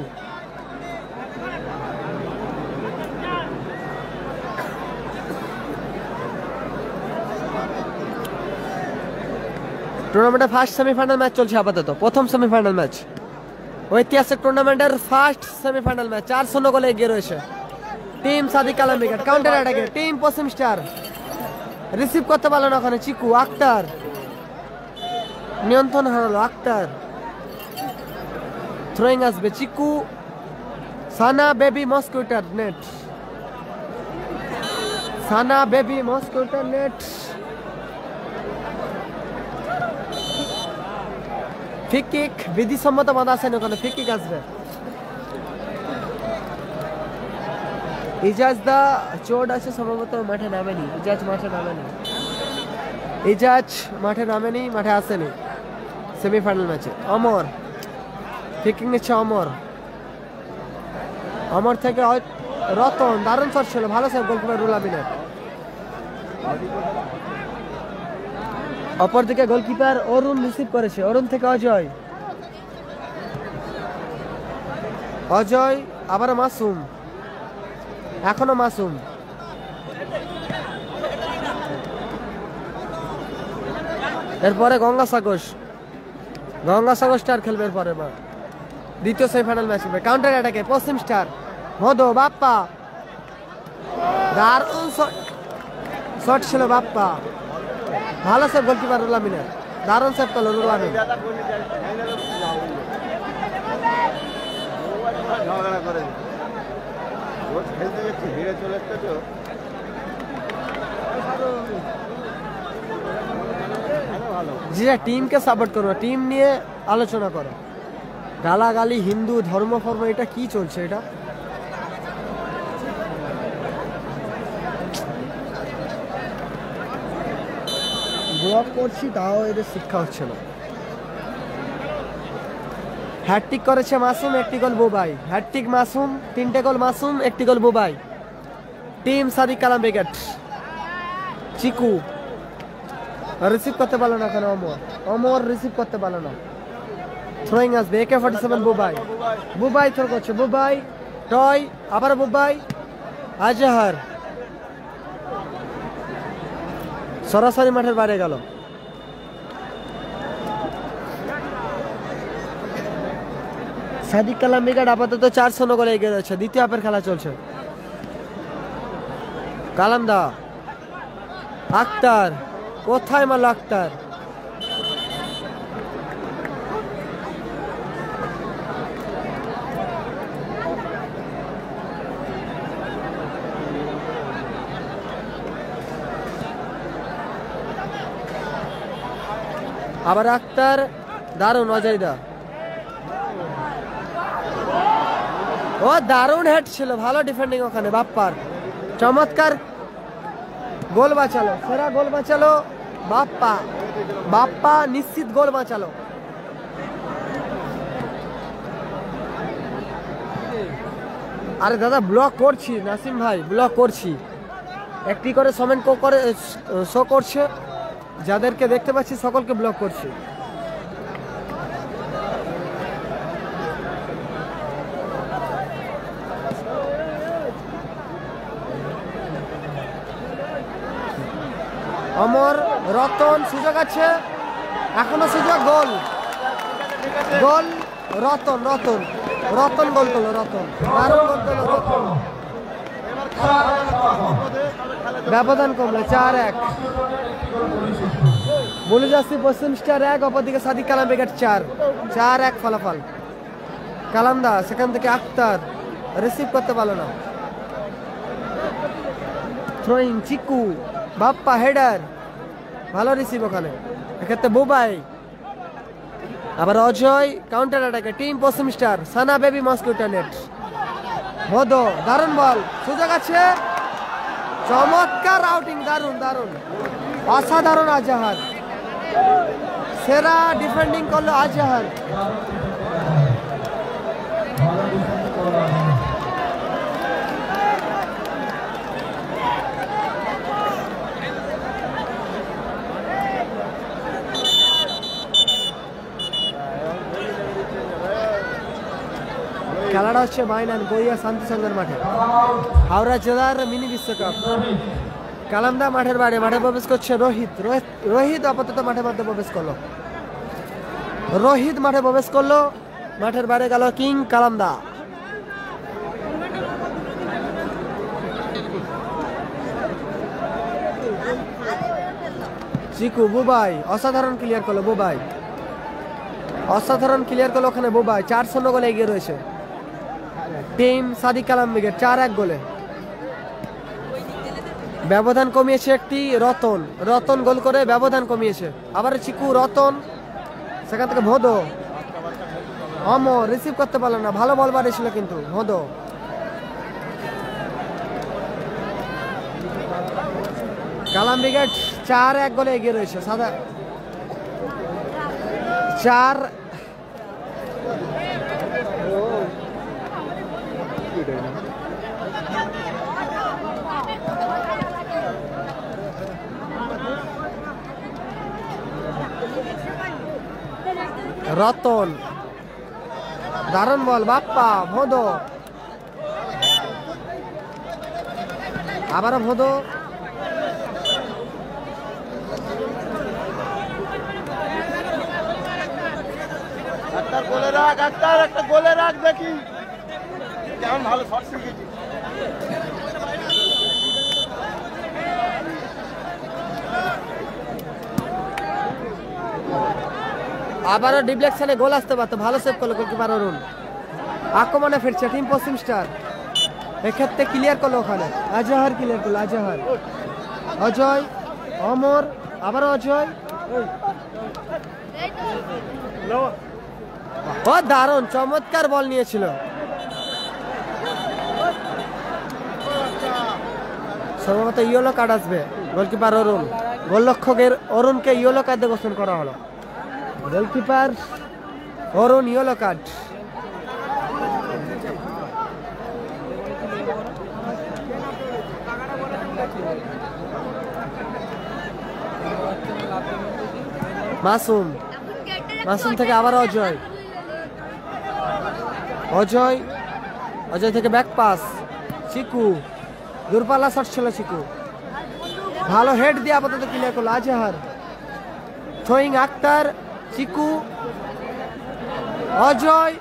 টুর্নামেন্টের ফার্স্ট সেমিফাইনাল ম্যাচ চলছে আপাতত, প্রথম সেমিফাইনাল ম্যাচ, ঐতিহাসিক টুর্নামেন্টের ফার্স্ট সেমিফাইনাল ম্যাচ, 4-0 গোলে এগিয়ে রয়েছে টিম সাদিক কালাম উইকেট, কাউন্টার অ্যাটাকে টিম পশ্চিম স্টার, রিসিভ করতে পারলো না ওখানে চিকু, আক্তার নিয়ন্ত্রণ হারালো, আক্তার থ্রোয়িং আসবে, চিকু, সানা বেবি মস্কুইটার নেট, সানা বেবি মস্কুইটার নেট, ফ্রি কিক বিধিসম্মত বাধা আছে না ওখানে, ফ্রি কিক আসবে, ইজাজ দা চোট আছে সম্ভবত মাঠে নামেনি, ইজাজ মাঠে নামেনি, ইজাজ মাঠে নামেনি, মাঠে আসেনি সেমিফাইনাল ম্যাচে। অমর ফ্রি কিক নিচ্ছে, অমর, অমর থেকে রতন, দারুণ শট ছিল, ভালো সেভ গোলকিপার রুল আমিনের, অপরদিকে গোলকিপার অরুণ রিসিভ করেছে, অরুণ থেকে অজয়, অজয় আবারও মাসুম, এখনো মাসুম, এরপরে গঙ্গাসাগর, গঙ্গাসাগর স্টার খেলবে এরপরে, দ্বিতীয় সেমিফাইনাল ম্যাচ হবে, কাউন্টার অ্যাটাকে পশ্চিম স্টার, মধু, বাপ্পা, দারুণ শট ছিল বাপ্পা, ভালো সেভ গোলকিপার রুল আমিনের, দারুণ সেভ করলো রুল আমিন, ঝগড়া করে খেলতে যাচ্ছি, ভিড়ে চলে আসছে তো, যেটা টিমকে সাপোর্ট করো, টিম নিয়ে আলোচনা করো, গালাগালি, হিন্দু ধর্ম ফর্ম, এটা কি চলছে? এটা ব্লক করছি তাও এদের শিক্ষা হচ্ছে না। হ্যাটট্রিক করেছে মাসুম, একটি গোল বুবাই, হ্যাটট্রিক মাসুম, 3টে গোল মাসুম, একটি গোল বুবাই, টিম সাদিক কালাম উইকেট, চিকু রিসিভ করতে পারলো না ওখানে, অমর, অমর রিসিভ করতে পারলো না, থ্রোয়িং আসবে AK-47 বুবাই, বুবাই থ্রো করছে, বুবাই, টয়, আবার বুবাই, আজহার সরাসরি মাঠের বাইরে গেল, সাদিক কালাম উইকেট আপাতত 4-0 গোলে এগিয়ে রয়েছে, দ্বিতীয় হাফের খেলা চলছে, কালামদা, আক্তার, কোথায় মারল আক্তার, আবার আক্তার, দারুণ অজয়দা, ও দারুণ হেড ছিল, ভালো ডিফেন্ডিং ওখানে বাপ্পার, চমৎকার গোল বাঁচালো, সেরা গোল বাঁচালো বাপ্পা, বাপ্পা নিশ্চিত গোল বাঁচালো, আরে দাদা ব্লক করছি নাসিম ভাই, ব্লক করছি, একটি করে কমেন্ট করে শো করছে, যাদেরকে দেখতে পাচ্ছি সকলকে ব্লক করছি। অমর, রতন, সুযোগ আছে, এখনো সুযোগ, গোল, গোল, রতন, রতন, রতন গোল করলো, রতন দারুণ গোল করলো রতন, ব্যবধান কমলো 4-1, বলে যাচ্ছি পশ্চিম স্টার 1, অপরদিকে সাদিক কালাম উইকেট 4-1 ফলাফল। কালামদা, সেখান থেকে আক্তার রিসিভ করতে পারলো না, থ্রোয়িং, চিকু, বাপ্পা, হেডার, ভালো রিসিভ ওখানে, এক্ষেত্রে বুবাই, আবার অজয়, কাউন্টার অ্যাটাকে team Paschim star, Sana baby mosquito net, ভোদো দারুণ বল, সুযোগ আছে, চমৎকার আউটিং, দারুণ দারুণ অসাধারণ আজাহার, সেরা ডিফেন্ডিং করলো আজাহার। খেলাটা হচ্ছে মাইনান গড়িয়া শান্তিসংঘের মাঠে, হাওড়া জেলার মিনি বিশ্বকাপ। কালামদা মাঠের বাইরে, মাঠে প্রবেশ করছে রোহিত আপাতত মাঠের মধ্যে প্রবেশ করলো, রোহিত মাঠে প্রবেশ করলো, মাঠের বাইরে গেল কিং কালামদা। চিকু বুবাই অসাধারণ ক্লিয়ার করলো, বুবাই অসাধারণ ক্লিয়ার করলো ওখানে, বুবাই 4-0 গোলে এগিয়ে রয়েছে টিম সাদিক কালাম ব্রিগেড, 4-1 গোলে। ব্যবধান কমিয়েছে একটি রতন গোল করে ব্যবধান কমিয়েছে, আবার চিকু, রতন, সেখান থেকে ভোদো, অমর রিসিভ করতে পারলো না, ভালো বল বাড়িয়েছিল কিন্তু ভোদো। কালাম ব্রিগেড 4-1 গোলে এগিয়ে রয়েছে, সাদা 4 রতন, দারুণ বল, বাপ্পা, ভোদো, আবারও ভোদো, একটা গোলে রাখ দেখি কেমন ভালো শট শিখেছি। আবারও ডিফ্লেকশনে গোল আসতে পারতো, ভালো সেভ করলো গোলকিপার অরুণ। আক্রমণে ফিরছে টিম পশ্চিম স্টার, এক্ষেত্রে ক্লিয়ার করলো ওখানে আজাহার, ক্লিয়ার করলো আজাহার, অজয়, অমর, আবারও অজয়, ও দারুণ চমৎকার বল নিয়েছিল, সম্ভবত ইয়েলো কার্ড আসবে গোলকিপার অরুণ, গোলরক্ষকের অরুণকে ইয়েলো কার্ডে ঘোষণা করা হলো, গোলকিপার অরুণ ইয়েলো কার্ড। মাসুম থেকে আবার অজয়, অজয় থেকে ব্যাক পাস, চিকু, দূরপাল্লা শট ছিল চিকু, ভালো হেড দিয়ে আপাতত ক্লিয়ার করলো আজহার, থ্রোয়িং আক্তার, চিকু, অজয়,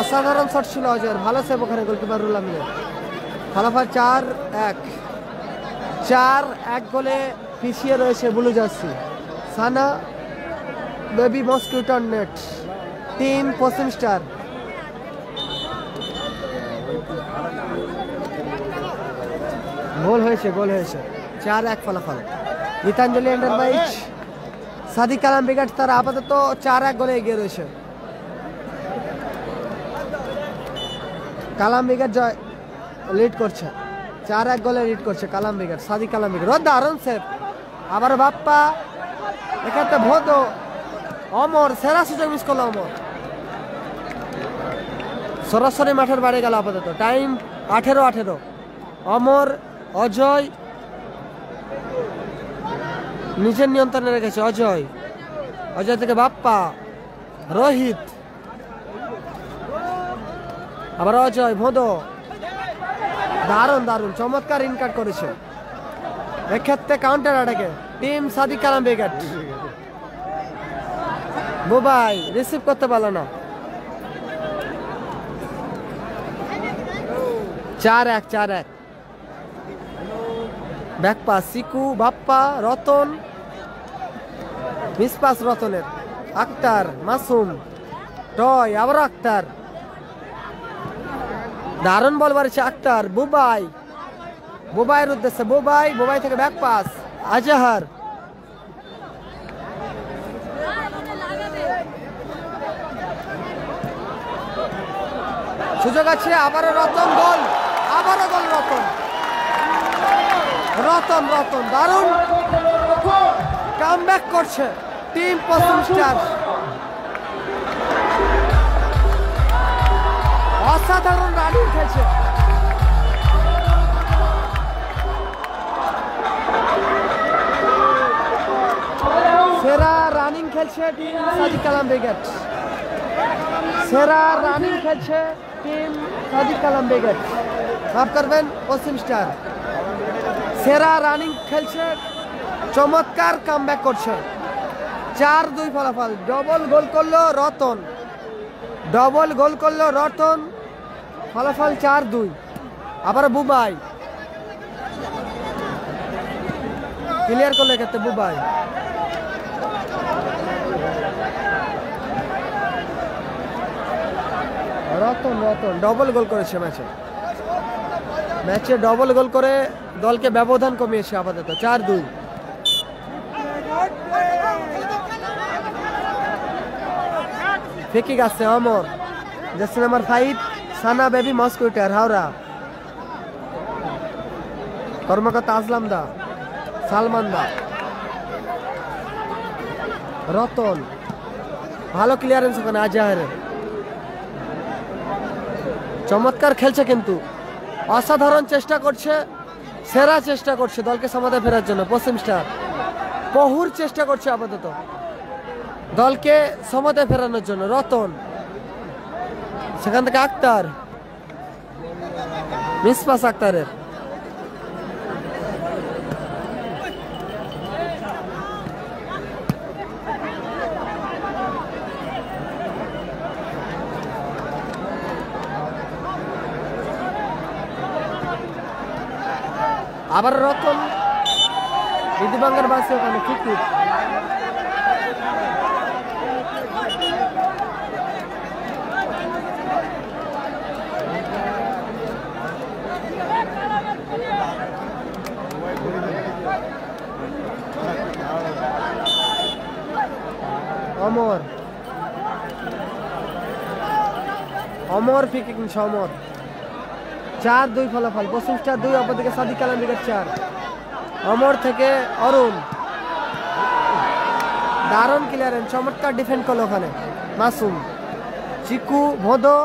অসাধারণ শট ছিল অজয়ের, ভালো সেভ ওখানে গোলকিপার রুল আমিনের। ফলাফল 4-1 গোলে পিছিয়ে রয়েছে ব্লু জার্সি। সানা baby mosquito net team Paschim star. গোল হয়েছে 4-1 ফলাফল। গীতাঞ্জলি এন্টারপ্রাইজ সাদিক কালাম ব্রিগেড তারা আপাতত 4-1 গোলে এগিয়ে রয়েছে। কালাম ব্রিগেড জয় লিড করছে, 4-1 গোলে লিড করছে কালাম ব্রিগেড, সাদিক কালাম ব্রিগেড। দারুণ সেভ, আবার বাপ্পা, এখানে ভোদো, অমর, সেরা সুযোগ মিস করলো অমর। সরাসরি মাঠের বাইরে গেল আপাতত, টাইম 18-18। অমর, অজয় নিজের নিয়ন্ত্রণে রেখেছে, অজয় থেকে বাপ্পা, রোহিত, আবার অজয়, ভোদো, দারুণ চমৎকার ইনকাট করেছে। এক্ষেত্রে কাউন্টার অ্যাটাকে team Sadiq Kalam brigade. Bubai receive করতে পারলো না। 4-1 back pass, Siku, Bappa, Ratan, miss pass রতনের, আক্তার, মাসুম, টয়, আবার আক্তার, দারুণ বল মারছে আক্তার। বুবাইয়ের উদ্দেশ্যে, বুবাই থেকে ব্যাক পাস, আজহার, সুযোগ আছে, আবারও রতন, গোল, আবারও গোল রতন, রতন রতন দারুণ কামব্যাক করছে টিম পশ্চিম স্টার। অসাধারণ রানিং খেলছে। সেরা রানিং খেলছে টিম সাদিক কালাম ব্রিগেড, সেরা রানিং খেলছে টিম সাদিক কালাম ব্রিগেড, মাফ করবেন পশ্চিম স্টার। সেরা রানিং খেলছে, চমৎকার কামব্যাক করছে, 4-2 ফলাফল। ডবল গোল করলো রতন, ডবল গোল করলো রতন, ফলাফল 4-2। আবার বুবাই ক্লিয়ার করলে ক্ষেত্রে বুবাই, রতন রতন ডবল গোল করেছে ম্যাচে, ম্যাচে ডবল গোল করে দলকে ব্যবধান কমিয়েছে আপাতত 4-2। ফিকিক আসছে অমর, জার্সি নাম্বার 5 সানা বেবি মস্কুইটার হাওড়া, কর্মকর্তা আসলাম দা, সালমান দা, রতন ভালো ক্লিয়ারেন্স ওখানে আজহারের, চমৎকার খেলছে কিন্তু অসাধারণ চেষ্টা করছে, সেরা চেষ্টা করছে দলকে সমাধে ফেরার জন্য পশ্চিম স্টার, বহুর চেষ্টা করছে আপাতত দলকে সমাধে ফেরানোর জন্য। রতন, সেখান থেকে আক্তার, মিসপাস আক্তারের, আবার রতন, বিধিবাঙ্গার বাসে ওখানে ফিকি, অমর, অমর ফিকিং সমর, 4-2 ফলাফল। পশ্চিম স্টার 2, অপরদিকে সাদিক কালাম ব্রিগেড 4। অমর থেকে অরুণ, দারুণ ক্লিয়ারেন্স, চমৎকার ডিফেন্ড করলো ওখানে মাসুম। চিকু, ভোদো,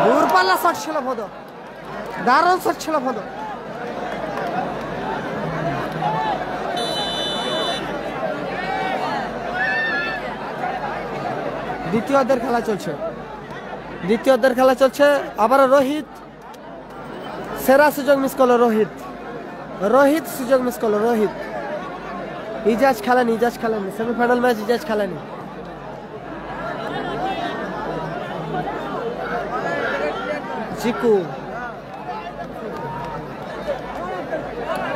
দূরপাল্লা শট ছিল ভোদো, দারুণ শট ছিল ভোদো। দ্বিতীয় অর্ধের খেলা চলছে, দ্বিতীয় অর্ধের খেলা চলছে। আবার রোহিত, সেরা সুযোগ মিস করলো রোহিত, রোহিত সুযোগ মিস করলো রোহিত। ইজাজ খেলেনি, ইজাজ খেলেনি, সেমিফাইনাল ম্যাচ ইজাজ খেলেনি। চিকু,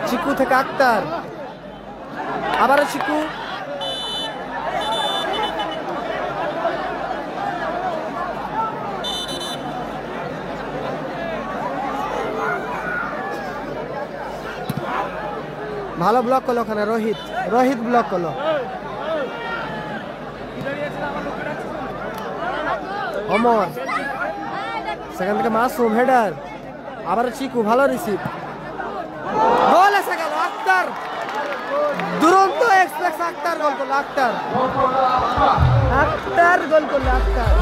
চিকু থেকে আক্তার, আবারও চিকু, ভালো ব্লক করলো ওখানে রোহিত, রোহিত ব্লক করলো। অমর, সেখান থেকে মাসুম হেডার, আবার চিকু, ভালো রিসিভ, গোল এসে গেল। আক্তার, দুরন্ত এক্সপ্রেস, আক্তার গোল করলো, আক্তার, আক্তার গোল করলো, আক্তার।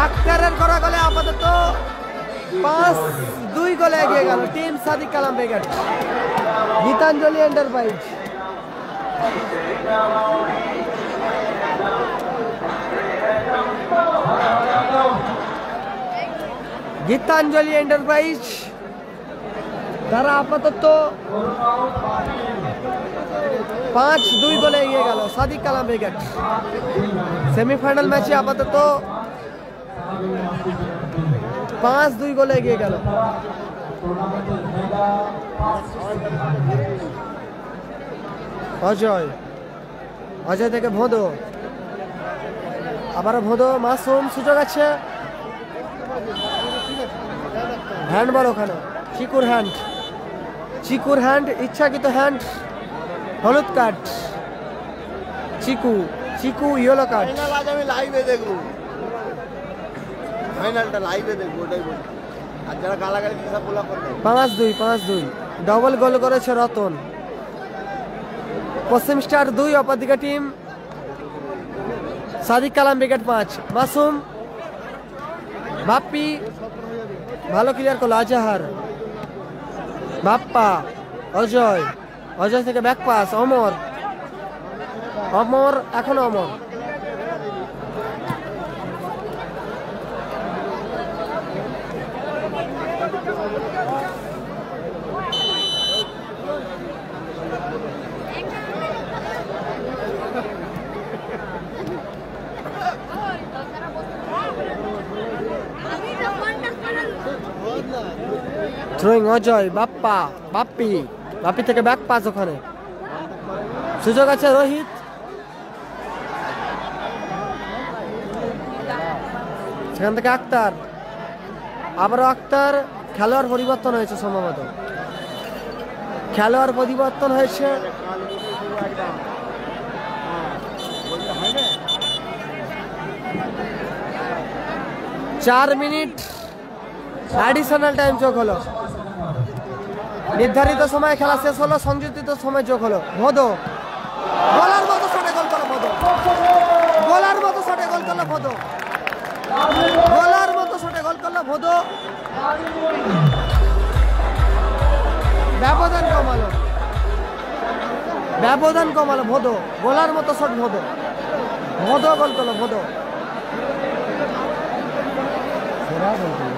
আক্তারের করা গোলে আপাতত 5-2 গোলে এগিয়ে গেল team Sadiq Kalam brigade. Gitanjali enterprise, Gitanjali enterprise তারা আপাতত 5-2 গোলে এগিয়ে গেল সাদিক কালাম ব্রিগেড। সেমিফাইনাল ম্যাচে আপাতত 5-2 গোলে এগিয়ে গেল। অজয়, অজয় থেকে ভোদো, আবার ভোদো, মাসুম, সুযোগ আছে, হ্যান্ডবল ওখানে, চিকুর হ্যান্ড, চিকুর হ্যান্ড, ইচ্ছাকৃত হ্যান্ড, হলুদ কার্ড। চিকু চিকু ইয়েলো কার্ড। ফাইনাল আজ আমি লাইভে দেখবো, ফাইনালটা লাইভে দেখবো, ওটাই বলি। আর যারা গালাগালি হিসাব বলা করবে 5-2 5-2 ডবল গোল করেছে রতন। পশ্চিম স্টার 2, অপরদিকে টিম সাদিক কালাম উইকেট 5। মাসুম, বাপ্পি ভালো ক্লিয়ার করলো, আজাহার, বাপ্পা, অজয়, অজয় থেকে ব্যাক পাস, অমর, অমর এখনো অমর। থ্রোয়িং অজয়, বাপ্পা, বাপ্পি, বাপ্পি থেকে ব্যাক পাস, ওখানে সুযোগ আছে রোহিত, সেখান থেকে আক্তার, আবারও আক্তার। খেলোয়াড় পরিবর্তন হয়েছে সম্ভবত, খেলোয়াড় পরিবর্তন হয়েছে। চার মিনিট অ্যাডিশনাল টাইম যোগ হলো, নির্ধারিত সময় খেলা শেষ হলো, সংযোজিত সময় যোগ হলো। ভদো গোলার মতো শটে গোল করলো, ভদো গোলার মতো শটে গোল করলো, ভদো গোলার মতো শটে গোল করলো, ভদো ব্যবধান কমালো, ব্যবধান কমালো, ভদো গোলার মতো শট, ভদো ভদো গোল করলো, ভদো সেরা গোল করলো।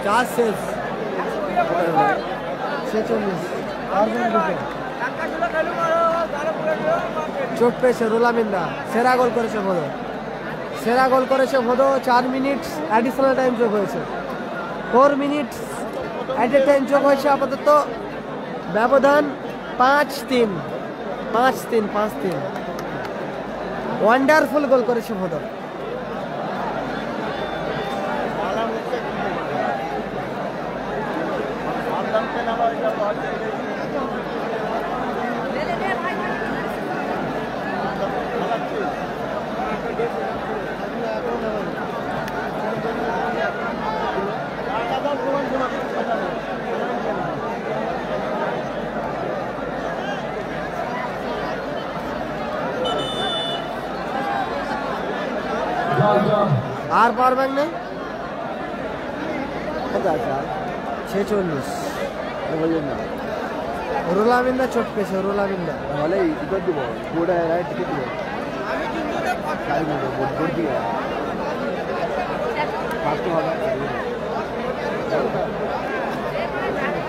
চার শেষ 46। চোট পেয়েছে রোলামিন্দা, সেরা গোল করেছে ভদো, সেরা গোল করেছে ভদো। 4 মিনিট অ্যাডিশনাল টাইম যোগ হয়েছে, 4 মিনিট অ্যাডেড টাইম যোগ হয়েছে। আপাতত ব্যবধান 5-3 5-3 5-3। ওয়ান্ডারফুল গোল করেছে ভদো। আর পারবেন না, 46। রোলামিন্দা চোট পেয়েছে, রোলামিন্দা তাহলে টিকিট দিব, পুরোটা রাইট টিকিট দিব,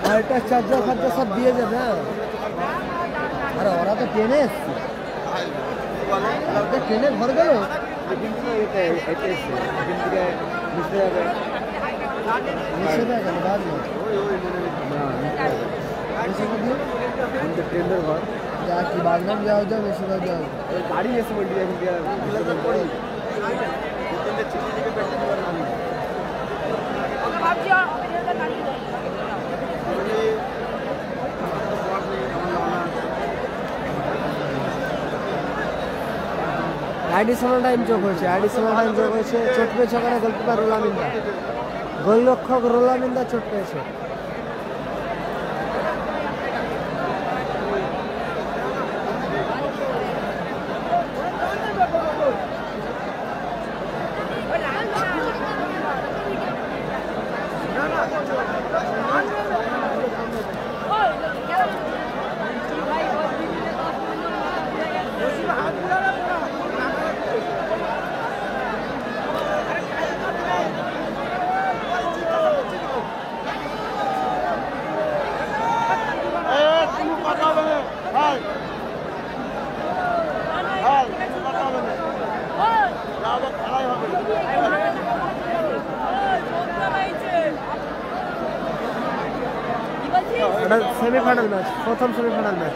আর এটা চার্জার ফার্জার সব দিয়ে যাবে। আরে ওরা তো ট্রেনে এসছে, ট্রেনে ঘর গেল, ট্রেনের ঘর কি বাগনাম যাওয়া যায়, বেশিরভাগ যাওয়া যায় গাড়ি এসে বলছি অ্যাডিশনাল টাইম যোগ হয়েছে, অ্যাডিশনাল টাইম যোগ হয়েছে। চোট পেয়েছে ওখানে গোলকিপার রোলামিন্দা, গোলরক্ষক রোলামিন্দা চোট পেয়েছে। এটা সেমিফাইনাল ম্যাচ, প্রথম সেমিফাইনাল ম্যাচ।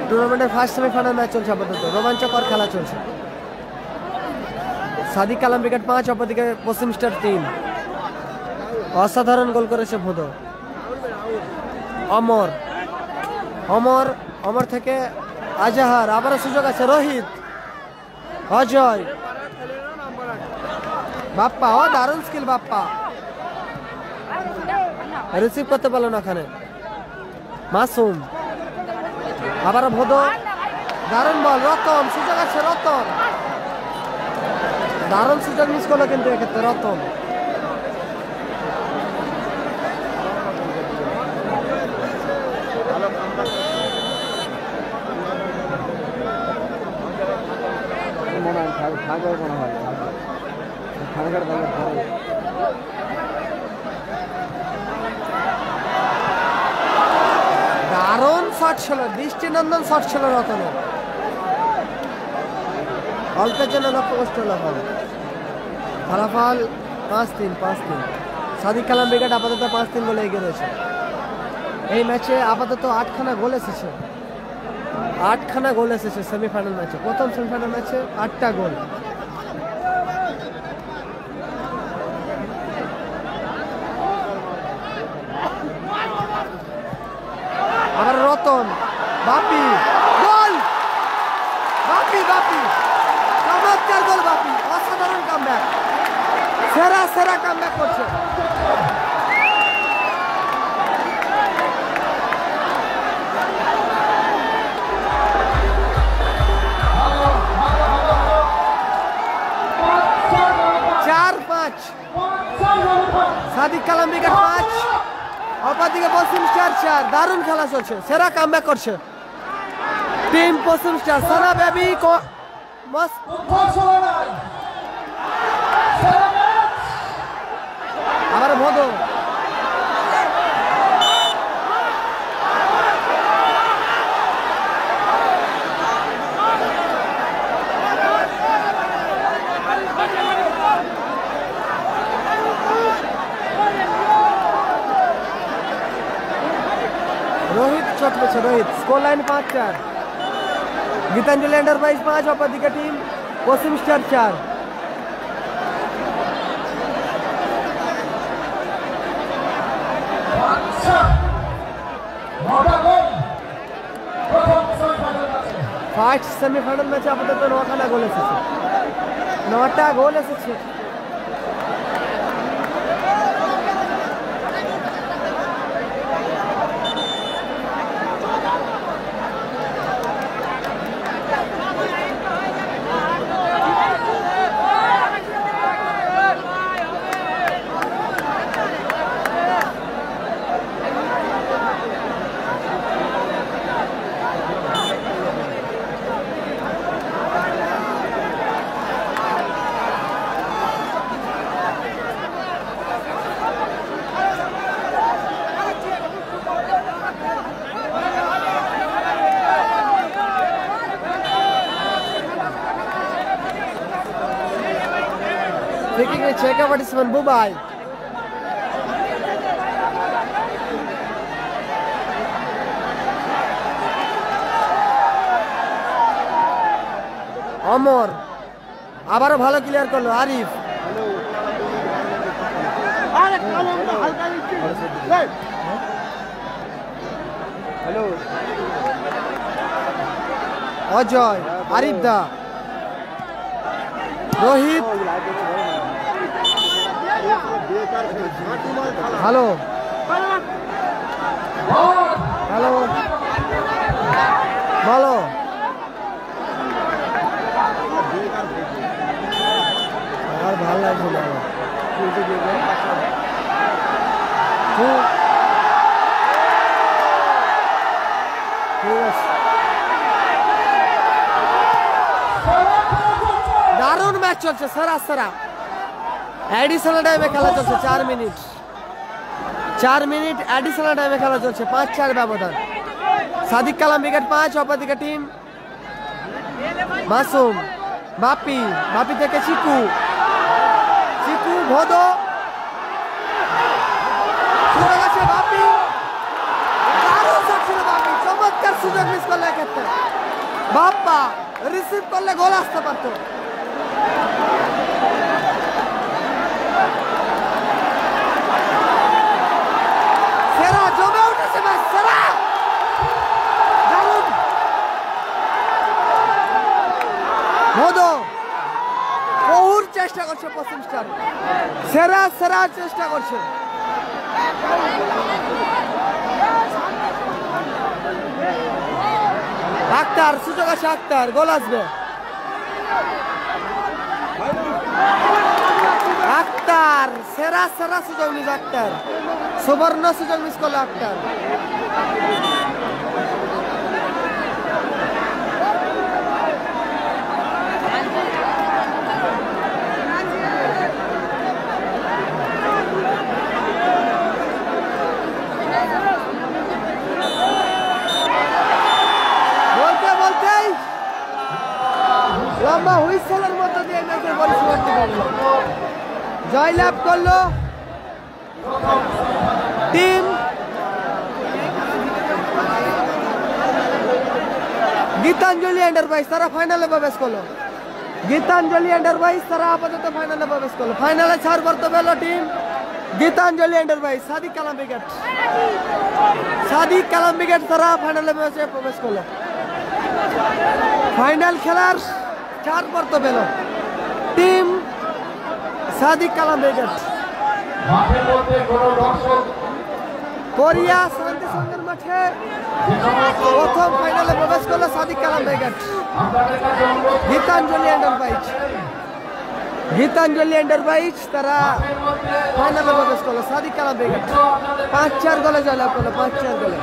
টুর্নামেন্টের ফার্স্ট সেমিফাইনাল ম্যাচ চলছে আপাতত, রোমাঞ্চকর খেলা চলছে। সাদিক কালাম উইকেট 5, অপরদিকে পশ্চিম স্টার 3। অসাধারণ গোল করেছে ভোদো। অমর অমর অমর থেকে আজাহার, আবারও সুযোগ আছে। রোহিত, অজয়, বাপ্পা, ও দারুণ স্কিল বাপ্পা, রিসিভ করতে পারলো না ওখানে। মাসুম, আবারও ভোদো, দারুণ বল। রতন, সুযোগ আছে রতন, দারুণ সুযোগ মিস করলো কিন্তু এক্ষেত্রে রতন। মনে হয় খাগড় মনে হয় খাগড় দারুণ শট ছিল, দৃষ্টিনন্দন শট ছিল রতনের। অল্পের জন্য লক্ষ্য কষ্ট হলো। ফলাফল 5-3। সাদিক কালাম উইকেট আপাতত 5-3 গোলে এগিয়ে রয়েছে। এই ম্যাচে আপাতত 8খানা গোল এসেছে, 8খানা গোল এসেছে সেমিফাইনাল ম্যাচে। প্রথম সেমিফাইনাল ম্যাচে 8টা গোল। আবার রতন, বাপি, গোল! বাপি চমৎকার গোল বাপি, অসাধারণ কামব্যাক, সেরা কামব্যাক করছে। সাদিক কালাম উইকেট 5, অপরদিকে পশ্চিম স্টার 4। দারুণ খেলা চলছে, সেরা কামব্যাক করছে team Paschim star. Sana baby আবার ভোদো, রোহিত চোট পেয়েছে। Rohit, score line 5-4। Gitanjali enterprise 5, অপরদিকে team Paschim star 4। First semifinal ম্যাচে আপাতত 9খানা গোল এসেছে, 9টা গোল এসেছে। Taking a check of advertisement, Mumbai. অমর, আবারও ভালো ক্লিয়ার করলো আরিফ। হ্যালো, অজয়, আরিফ দা, রোহিত, হ্যালো হ্যালো বলো। আর ভালো লাগছে না, ঠিক আছে। দারুণ ম্যাচ চলছে, সেরা অ্যাডিশনাল টাইমে খেলা চলছে। 4 মিনিট অ্যাডিশনাল টাইমে খেলা চলছে। 5-4 ব্যবধান। সাদিক কালাম উইকেট 5, অপরদিকে টিম মাসুম, বাপি থেকে চিকু, ভোদো, করছে বাপি, দারুণ শট ছিল বাপি, চমৎকার সুযোগ মিস করলে এক্ষেত্রে। বাপ্পা রিসিভ করলে গোল আসতে পারত। সেরা জমে উঠেছে ম্যাচ, সেরা দারুণ। মধু বহুর চেষ্টা করছে পশ্চিম স্টার, সেরা সেরা চেষ্টা করছে। আক্তার সুযোগ আছে, আক্তার গোল আসবে। আক্তার সেরা সেরা সুযোগ মিস, আক্তার সুবর্ণ সুযোগ মিস করলো আক্তার। লম্বা হুইসেলের মধ্য দিয়ে ম্যাচের পরিসমাপ্তি করলো, জয়লাভ করলো টিম গীতাঞ্জলি এন্টারপ্রাইজ। তারা ফাইনালে প্রবেশ করলো। গীতাঞ্জলি এন্টারপ্রাইজ তারা আপাতত ফাইনালে প্রবেশ করলো। ফাইনালে ছাড় করতে পেল টিম গীতাঞ্জলি এন্টারপ্রাইজ। সাদিক কালাম উইকেট, সাদিক কালাম উইকেট তারা ফাইনালে ম্যাচে প্রবেশ করলো। ফাইনাল খেলার চার পর্ত পেল টিম সাদিক কালাম উইকেট। মাঠের মধ্যে কোনো দর্শক কোরিয়া শান্তি সংঘের মাঠে প্রথম ফাইনালে প্রবেশ করলো সাদিক কালাম উইকেট। আপনাদের কাছে অনুরোধ, গীতাঞ্জলি এন্টারপ্রাইজ, গীতাঞ্জলি এন্টারপ্রাইজ তারা ফাইনালে প্রবেশ করলো। সাদিক কালাম উইকেট 5-4 গোলে জয়লাভ করলো, 5-4 গোলে।